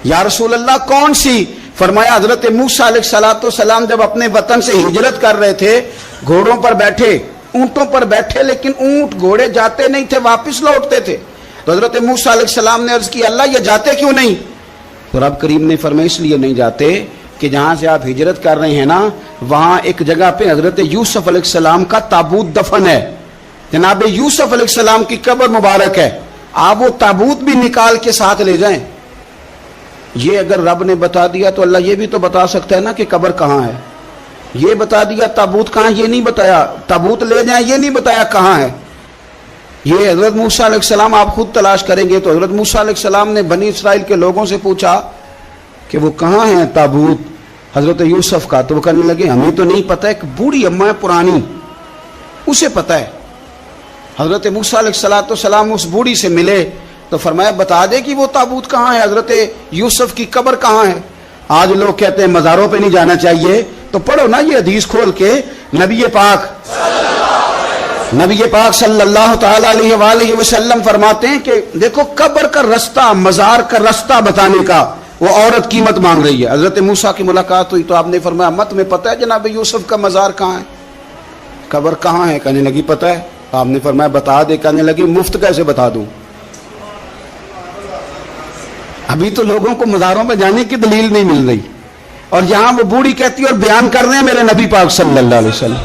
یا رسول اللہ کون سی؟ فرمایا حضرت موسیٰ علیہ السلام جب اپنے وطن سے ہجرت کر رہے تھے، گھوڑوں پر بیٹھے، اونٹوں پر بیٹھے، لیکن اونٹ گھوڑے جاتے نہیں تھے، واپس لوٹتے تھے۔ تو حضرت موسیٰ علیہ السلام نے عرض کی اللہ یہ جاتے کیوں نہیں؟ تو رب کریم نے فرمایا اس لیے نہیں جاتے کہ جہاں سے آپ ہجرت کر رہے ہیں نا وہاں ایک جگہ پہ حضرت یوسف علیہ السلام کا تابوت دفن ہے، جناب یوسف علیہ السلام کی قبر مبارک ہے، آپ وہ تابوت بھی نکال کے ساتھ لے جائیں۔ یہ اگر رب نے بتا دیا تو اللہ یہ بھی تو بتا سکتا ہے نا کہ قبر کہاں ہے۔ یہ بتا دیا تابوت کہاں، یہ نہیں بتایا، تابوت لے جائیں یہ نہیں بتایا کہاں ہے۔ یہ حضرت موسیٰ علیہ السلام آپ خود تلاش کریں گے تو حضرت موسیٰ علیہ السلام نے بنی اسرائیل کے لوگوں سے پوچھا کہ وہ کہاں ہے تابوت حضرت یوسف کا، تو وہ کہنے لگے ہمیں تو نہیں پتہ، ایک بوڑھی اماں ہے پرانی اسے پتہ ہے۔ حضرت موسیٰ علیہ السلام اس بوڑھی سے ملے تو فرمایا بتا دے کہ وہ تابوت کہاں ہے، حضرت یوسف کی قبر کہاں ہے۔ آج لوگ کہتے ہیں مزاروں پہ نہیں جانا چاہیے، تو پڑھو نا یہ حدیث کھول کے، نبی پاک صلی اللہ تعالی علیہ وآلہ وسلم فرماتے ہیں کہ دیکھو قبر کا رستہ، مزار کا رستہ بتانے کا وہ عورت قیمت مانگ رہی ہے۔ حضرت موسیٰ کی ملاقات ہوئی تو آپ نے فرمایا مت میں پتہ ہے جناب یوسف کا مزار کہاں ہے، قبر کہاں ہے؟ کہنے لگی پتہ ہے۔ آپ نے فرمایا بتا دے۔ کہنے لگی مفت کیسے بتا دوں، ابھی تو لوگوں کو مزاروں پہ جانے کی دلیل نہیں مل رہی، اور یہاں وہ بوڑھی کہتی ہے اور بیان کر رہے ہیں میرے نبی پاک صلی اللہ علیہ وسلم،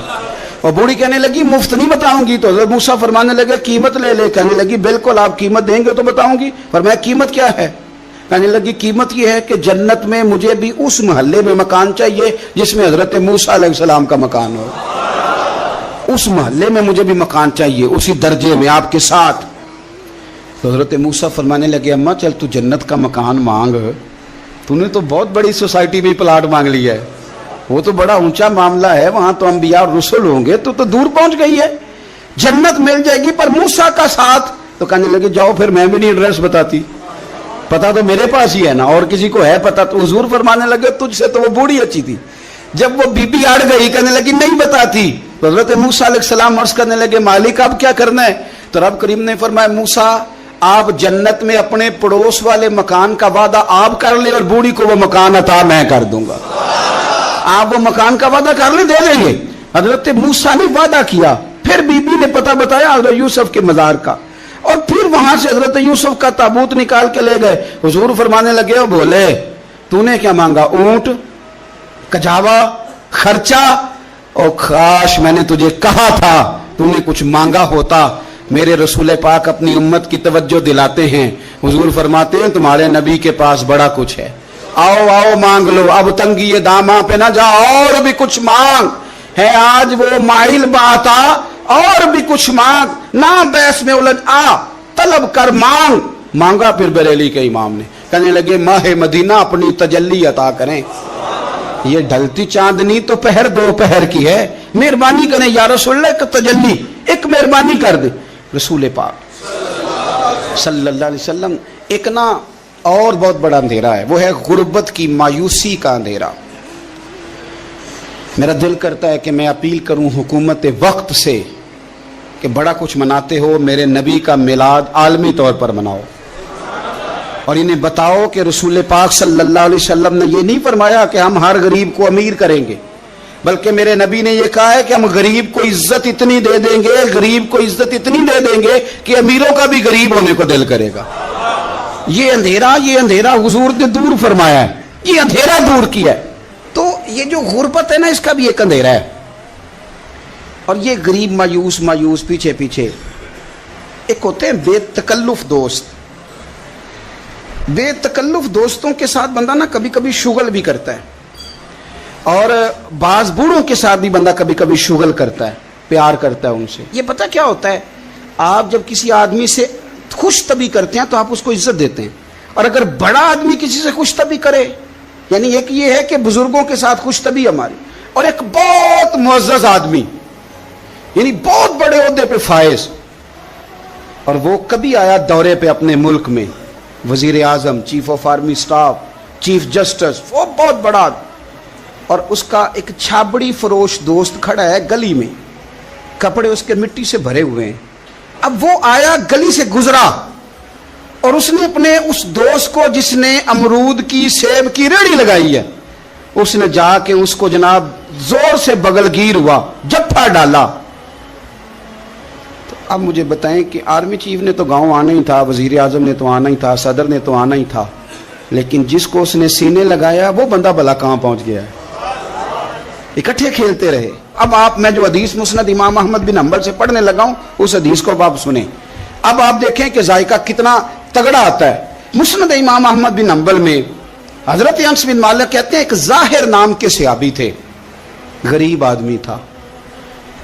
اور بوڑھی کہنے لگی مفت نہیں بتاؤں گی۔ تو حضرت موسیٰ فرمانے لگے قیمت لے لے۔ کہنے لگی بالکل آپ قیمت دیں گے تو بتاؤں گی۔ فرمایا قیمت کیا ہے؟ کہنے لگی قیمت یہ ہے کہ جنت میں مجھے بھی اس محلے میں مکان چاہیے جس میں حضرت موسیٰ علیہ السلام کا مکان ہو، اس محلے میں مجھے بھی مکان چاہیے، اسی درجے میں آپ کے ساتھ۔ تو حضرت موسیٰ فرمانے لگے اماں چل تو جنت کا مکان مانگ، تو نے تو بہت بڑی سوسائٹی میں پلاٹ مانگ لیا ہے، وہ تو بڑا اونچا معاملہ ہے، وہاں تو انبیاء اور رسول ہوں گے، تو دور پہنچ گئی ہے، جنت مل جائے گی پر موسیٰ کا ساتھ۔ تو کہنے لگے جاؤ پھر میں بھی نہیں ایڈریس بتاتی، پتا تو میرے پاس ہی ہے نا، اور کسی کو ہے پتا؟ تو حضور فرمانے لگے تجھ سے تو وہ بوڑھی اچھی تھی۔ جب وہ بی بی اڑ گئی کہنے لگی نہیں بتاتی، تو حضرت موسیٰ علیہ السلام عرض کرنے لگے مالک اب کیا کرنا ہے؟ تو رب کریم نے فرمایا موسیٰ آپ جنت میں اپنے پڑوس والے مکان کا وعدہ آپ کر لیں اور بوڑھی کو وہ مکان عطا میں کر دوں گا۔ آپ وہ مکان کا وعدہ کر لیں، دے دیں گے۔ حضرت موسیٰ نے وعدہ کیا، پھر بی بی نے پتہ بتایا حضرت یوسف کے مزار کا۔ وہاں سے حضرت یوسف کا تابوت نکال کے لے گئے. حضور فرمانے لگے او بولے تو نے کیا مانگا؟ اونٹ، کجاوا، خرچہ؟ او کاش میں نے تجھے کہا تھا تو نے کچھ مانگا ہوتا. میرے رسول پاک اپنی امت کی توجہ دلاتے ہیں. حضور فرماتے ہیں تمہارے نبی کے پاس بڑا کچھ ہے، آؤ آؤ مانگ لو. اب تنگی داماں پہ نہ جا، اور بھی کچھ مانگ. ہے آج وہ مائل بات آ، اور بھی کچھ مانگ، نہ بحث میں الجھ آ، طلب کر مانگ. مانگا پھر بریلی کے امام نے. کہنے لگے ماہ مدینہ اپنی تجلی عطا کریں. یہ ڈھلتی چاندنی تو پہر دو پہر کی ہے، مہربانی کریں یا رسول اللہ ایک تجلی، ایک مہربانی کر دیں. رسول پاک صلی اللہ علیہ وسلم ایک نا اور بہت بڑا اندھیرا ہے، وہ ہے غربت کی مایوسی کا اندھیرا. میرا دل کرتا ہے کہ میں اپیل کروں حکومت وقت سے کہ بڑا کچھ مناتے ہو، میرے نبی کا میلاد عالمی طور پر مناؤ، اور انہیں بتاؤ کہ رسول پاک صلی اللہ علیہ وسلم نے یہ نہیں فرمایا کہ ہم ہر غریب کو امیر کریں گے، بلکہ میرے نبی نے یہ کہا ہے کہ ہم غریب کو عزت اتنی دے دیں گے، غریب کو عزت اتنی دے دیں گے کہ امیروں کا بھی غریب ہونے کو دل کرے گا. یہ اندھیرا حضور نے دور فرمایا ہے، یہ اندھیرا دور کیا ہے. تو یہ جو غربت ہے نا، اس کا بھی ایک اندھیرا ہے. اور یہ غریب مایوس پیچھے ایک ہوتے ہیں بے تکلف دوست. بے تکلف دوستوں کے ساتھ بندہ نا کبھی کبھی شغل بھی کرتا ہے، اور بعض بوڑھوں کے ساتھ بھی بندہ کبھی کبھی شغل کرتا ہے، پیار کرتا ہے ان سے. یہ پتہ کیا ہوتا ہے، آپ جب کسی آدمی سے خوش طبی کرتے ہیں تو آپ اس کو عزت دیتے ہیں، اور اگر بڑا آدمی کسی سے خوش طبی کرے، یعنی ایک یہ ہے کہ بزرگوں کے ساتھ خوش طبی ہماری، اور ایک بہت معزز آدمی یعنی بہت بڑے عہدے پہ فائز، اور وہ کبھی آیا دورے پہ اپنے ملک میں، وزیر اعظم، chief of army staff, chief justice, وہ بہت بڑا، اور اس کا ایک چھابڑی فروش دوست کھڑا ہے گلی میں، کپڑے اس کے مٹی سے بھرے ہوئے ہیں. اب وہ آیا گلی سے گزرا، اور اس نے اپنے اس دوست کو جس نے امرود کی سیب کی ریڑھی لگائی ہے، اس نے جا کے اس کو جناب زور سے بغل گیر ہوا، جپھا ڈالا. تو اب مجھے بتائیں کہ آرمی چیف نے تو گاؤں آنا ہی تھا، وزیر اعظم نے تو آنا ہی تھا، صدر نے تو آنا ہی تھا، لیکن جس کو اس نے سینے لگایا وہ بندہ بھلا کہاں پہنچ گیا ہے. اکٹھے کھیلتے رہے. اب میں جو حدیث مسند امام احمد بن حنبل سے پڑھنے لگا ہوں اس حدیث کو آپ سنیں. اب آپ دیکھیں کہ ذائقہ کتنا تگڑا آتا ہے. مسند امام احمد بن حنبل میں حضرت انس بن مالک کہتے ہیں ایک ظاہر نام کے صحابی تھے، غریب آدمی تھا،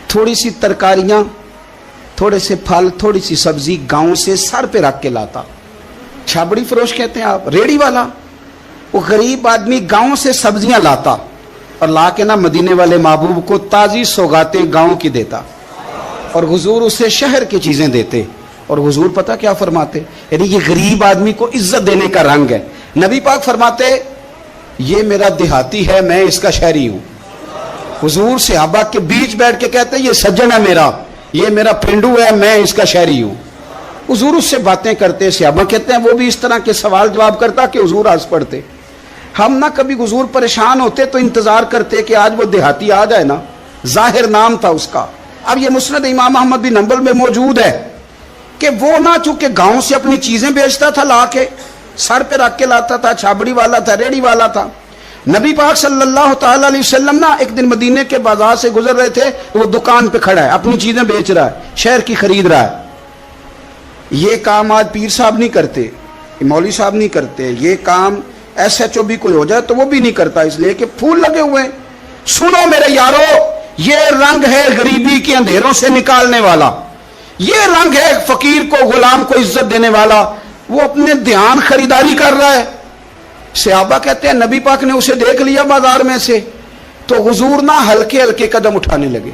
تھوڑی سی ترکاریاں، تھوڑے سے پھل، تھوڑی سی سبزی گاؤں سے سر پہ رکھ کے لاتا. چھابڑی فروش کہتے ہیں آپ، ریڑھی والا. وہ غریب آدمی گاؤں سے سبزیاں لاتا اور لا کے نا مدینے والے محبوب کو تازی سوغاتیں گاؤں کی دیتا، اور حضور اسے شہر کی چیزیں دیتے. اور حضور پتہ کیا فرماتے، یعنی یہ غریب آدمی کو عزت دینے کا رنگ ہے. نبی پاک فرماتے یہ میرا دیہاتی ہے، میں اس کا شہری ہوں. حضور صحابہ کے بیچ بیٹھ کے کہتے یہ سجن ہے میرا، یہ میرا پنڈو ہے، میں اس کا شہری ہوں. حضور اس سے باتیں کرتے. صحابہ کہتے ہیں وہ بھی اس طرح کے سوال جواب کرتا کہ حضور ہنس پڑتے. ہم نہ کبھی حضور پریشان ہوتے تو انتظار کرتے کہ آج وہ دیہاتی آ جائے نا، ظاہر نام تھا اس کا. اب یہ مسند امام احمد بن حنبل میں موجود ہے کہ وہ نہ چونکہ گاؤں سے اپنی چیزیں بیچتا تھا، لا کے سر پہ رکھ کے لاتا تھا، چھابڑی والا تھا، ریڑھی والا تھا. نبی پاک صلی اللہ تعالی علیہ وسلم نا ایک دن مدینے کے بازار سے گزر رہے تھے، وہ دکان پہ کھڑا ہے، اپنی چیزیں بیچ رہا ہے، شہر کی خرید رہا ہے. یہ کام آج پیر صاحب نہیں کرتے، مولوی صاحب نہیں کرتے، یہ کام ایس ایچ او بھی کوئی ہو جائے تو وہ بھی نہیں کرتا، اس لیے کہ پھول لگے ہوئے ہیں. سنو میرے یارو، یہ رنگ ہے غریبی کے اندھیروں سے نکالنے والا، یہ رنگ ہے فقیر کو، غلام کو عزت دینے والا. وہ اپنے دھیان خریداری کر رہا ہے. صحابہ کہتے ہیں نبی پاک نے اسے دیکھ لیا بازار میں سے تو حضور نہ ہلکے ہلکے قدم اٹھانے لگے.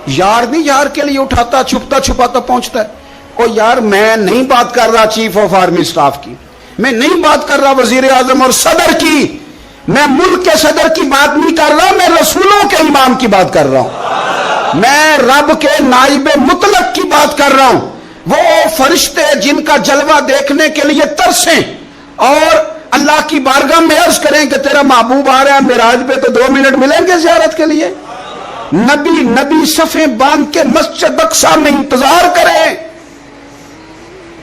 یار نہیں یار کے لیے اٹھاتا، چھپتا چھپاتا پہنچتا ہے. او یار میں نہیں بات کر رہا چیف آف آرمی سٹاف کی، میں نہیں بات کر رہا وزیر اعظم اور صدر کی، میں ملک کے صدر کی بات نہیں کر رہا، میں رسولوں کے امام کی بات کر رہا ہوں، میں رب کے نائب مطلق کی بات کر رہا ہوں. وہ فرشتے جن کا جلوہ دیکھنے کے لیے ترسیں اور اللہ کی بارگاہ میں عرض کریں کہ تیرا محبوب آ رہا ہے معراج پہ، تو 2 منٹ ملیں گے زیارت کے لیے. نبی صفیں باندھ کے مسجد اقصی میں انتظار کریں.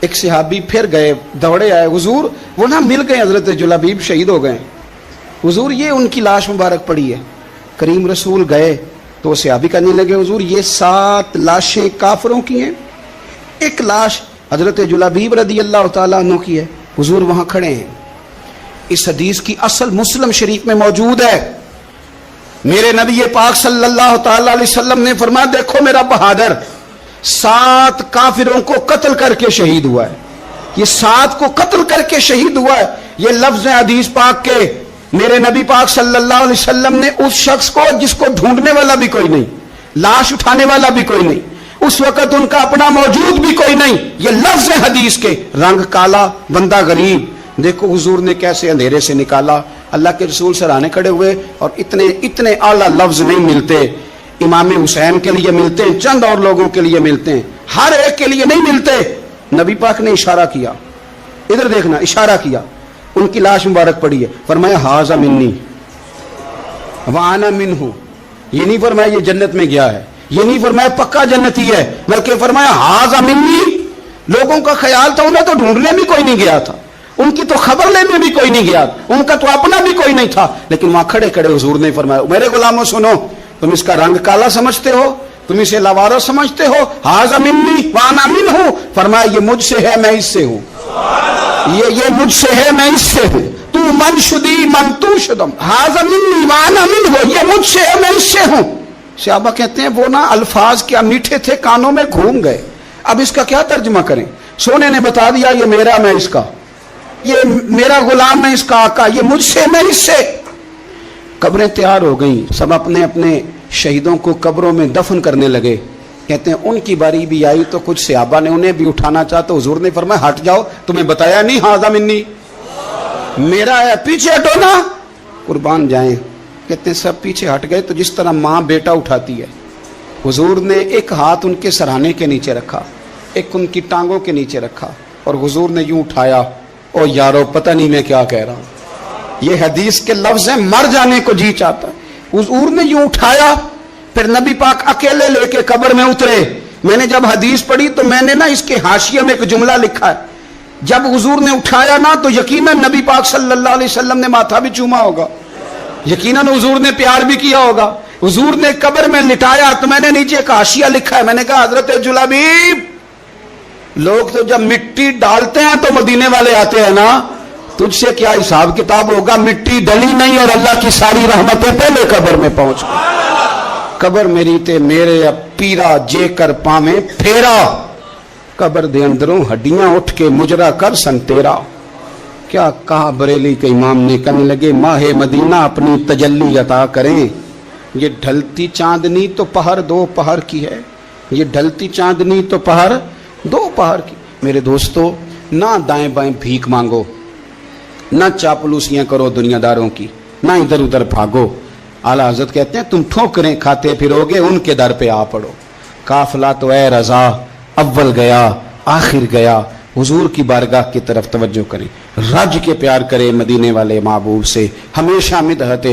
ایک صحابی پھر گئے, دوڑے آئے, حضور وہ نہ مل گئے, حضرت جلابیب شہید ہو گئے, حضور یہ ان کی لاش مبارک پڑی ہے. کریم رسول گئے تو صحابی کہنے لگے, حضور یہ 7 لاشیں کافروں کی ہیں, ایک لاش حضرت جلابیب رضی اللہ تعالیٰ عنہ کی ہے. حضور وہاں کھڑے ہیں. اس حدیث کی اصل مسلم شریف میں موجود ہے. میرے نبی پاک صلی اللہ تعالیٰ علیہ وسلم نے فرمایا, دیکھو میرا بہادر 7 کافروں کو قتل کر کے شہید ہوا ہے. یہ 7 کو قتل کر کے شہید ہوا ہے. یہ لفظ ہیں حدیث پاک کے. میرے نبی پاک صلی اللہ علیہ وسلم نے اس شخص کو, جس کو ڈھونڈنے والا بھی کوئی نہیں, لاش اٹھانے والا بھی کوئی نہیں, اس وقت ان کا اپنا موجود بھی کوئی نہیں, یہ لفظ ہے حدیث کے, رنگ کالا, بندہ غریب, دیکھو حضور نے کیسے اندھیرے سے نکالا. اللہ کے رسول سرانے کھڑے ہوئے, اور اتنے اعلیٰ لفظ نہیں ملتے. امام حسین کے لیے ملتے ہیں, چند اور لوگوں کے لیے ملتے ہیں, ہر ایک کے لیے نہیں ملتے. نبی پاک نے اشارہ کیا, ادھر دیکھنا, اشارہ کیا, ان کی لاش مبارک پڑی ہے. فرمایا ھذا منی وانا منہ. یہ نہیں فرمایا یہ جنت میں گیا ہے, یہ نہیں فرمایا پکا جنتی ہے, بلکہ فرمایا ھذا منی. لوگوں کا خیال تھا انہیں تو ڈھونڈنے بھی کوئی نہیں گیا تھا, ان کی تو خبر لینے بھی کوئی نہیں گیا, ان کا تو اپنا بھی کوئی نہیں تھا, لیکن وہاں کھڑے کھڑے حضور نے فرمایا, میرے غلاموں سنو, تم اس کا رنگ کالا سمجھتے ہو, تم اسے لوارس سمجھتے ہو, ھذا منی وانا منہ. فرمایا یہ مجھ سے ہے, میں اس سے ہوں. یہ مجھ سے ہے, میں اس سے ہوں. تو من شدی من تو شدم, ھذا منی وانا منہ, یہ مجھ سے ہے, میں اس سے ہوں. صحابہ کہتے ہیں وہ نا الفاظ کیا میٹھے تھے, کانوں میں گھوم گئے. اب اس کا کیا ترجمہ کریں؟ سونے نے بتا دیا یہ میرا, میں اس کا, یہ میرا غلام, میں اس کا آقا, یہ مجھ سے, میں اس سے. قبریں تیار ہو گئیں, سب اپنے اپنے شہیدوں کو قبروں میں دفن کرنے لگے. کہتے ہیں ان کی باری بھی آئی تو کچھ صحابہ نے انہیں بھی اٹھانا چاہا تو حضور نے فرمایا ہٹ جاؤ, تمہیں بتایا نہیں ھذا منی, میرا ہے, پیچھے ہٹو نا, قربان جائیں. کہتے ہیں سب پیچھے ہٹ گئے. تو جس طرح ماں بیٹا اٹھاتی ہے, حضور نے ایک ہاتھ ان کے سرہانے کے نیچے رکھا, ایک ان کی ٹانگوں کے نیچے رکھا, اور حضور نے یوں اٹھایا. او یارو پتہ نہیں میں کیا کہہ رہا ہوں, یہ حدیث کے لفظ ہیں, مر جانے کو جی چاہتا ہے. حضور نے یوں اٹھایا, پھر نبی پاک اکیلے لے کے قبر میں اترے. میں نے جب حدیث پڑھی تو میں نے نا اس کے حاشیے میں ایک جملہ لکھا ہے, جب حضور نے اٹھایا نا تو یقیناً نبی پاک صلی اللہ علیہ وسلم نے ماتھا بھی چوما ہوگا, یقیناً حضور نے پیار بھی کیا ہوگا. حضور نے قبر میں لٹایا تو میں نے نیچے ایک حاشیہ لکھا ہے, میں نے کہا حضرت جلابیب, لوگ تو جب مٹی ڈالتے ہیں تو مدینے والے آتے ہیں نا, تجھ سے کیا حساب کتاب ہوگا, مٹی ڈلی نہیں اور اللہ کی ساری رحمتیں پہلے قبر میں پہنچ گئی. قبر میری تے میرے اب پیرا جے کر پامیں پھیرا, قبر دے اندروں ہڈیاں اٹھ کے مجرا کر سن تیرا. کیا کہا بریلی کے امام نے, کہنے لگے ماہ مدینہ اپنی تجلی عطا کریں. یہ ڈھلتی چاندنی تو پہر 2 پہر کی ہے, یہ ڈھلتی چاندنی تو پہر 2 پہر کی. میرے دوستو, نہ دائیں بائیں بھیک مانگو, نہ چاپلوسیاں کرو دنیا داروں کی, نہ ادھر ادھر بھاگو. اعلیٰ حضرت کہتے ہیں تم ٹھوکریں کھاتے پھرو گے, ان کے در پہ آ پڑو. قافلہ تو اے رضا اول گیا آخر گیا. حضور کی بارگاہ کی طرف توجہ کریں, رج کے پیار کرے مدینے والے محبوب سے, ہمیشہ مدحت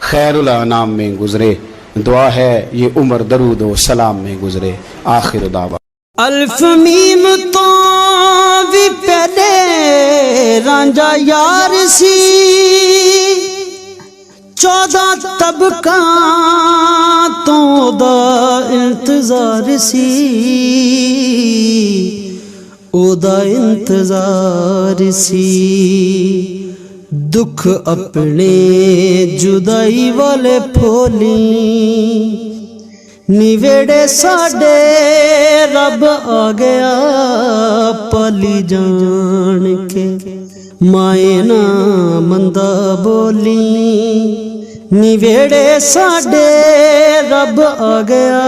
خیر الانام میں گزرے. دعا ہے یہ عمر درود و سلام میں گزرے. آخر دعوا
الف میم تو بھی پہلے رانجا یار سی, 14 طبقہ تو دا انتظار سی, او دا انتظار سی. دکھ اپنے جدائی والے پھولی, نیویڑے ساڈے رب آ گیا پالی جان کے. مائیں نا مندہ بولی, نیویڑے ساڈے رب آ گیا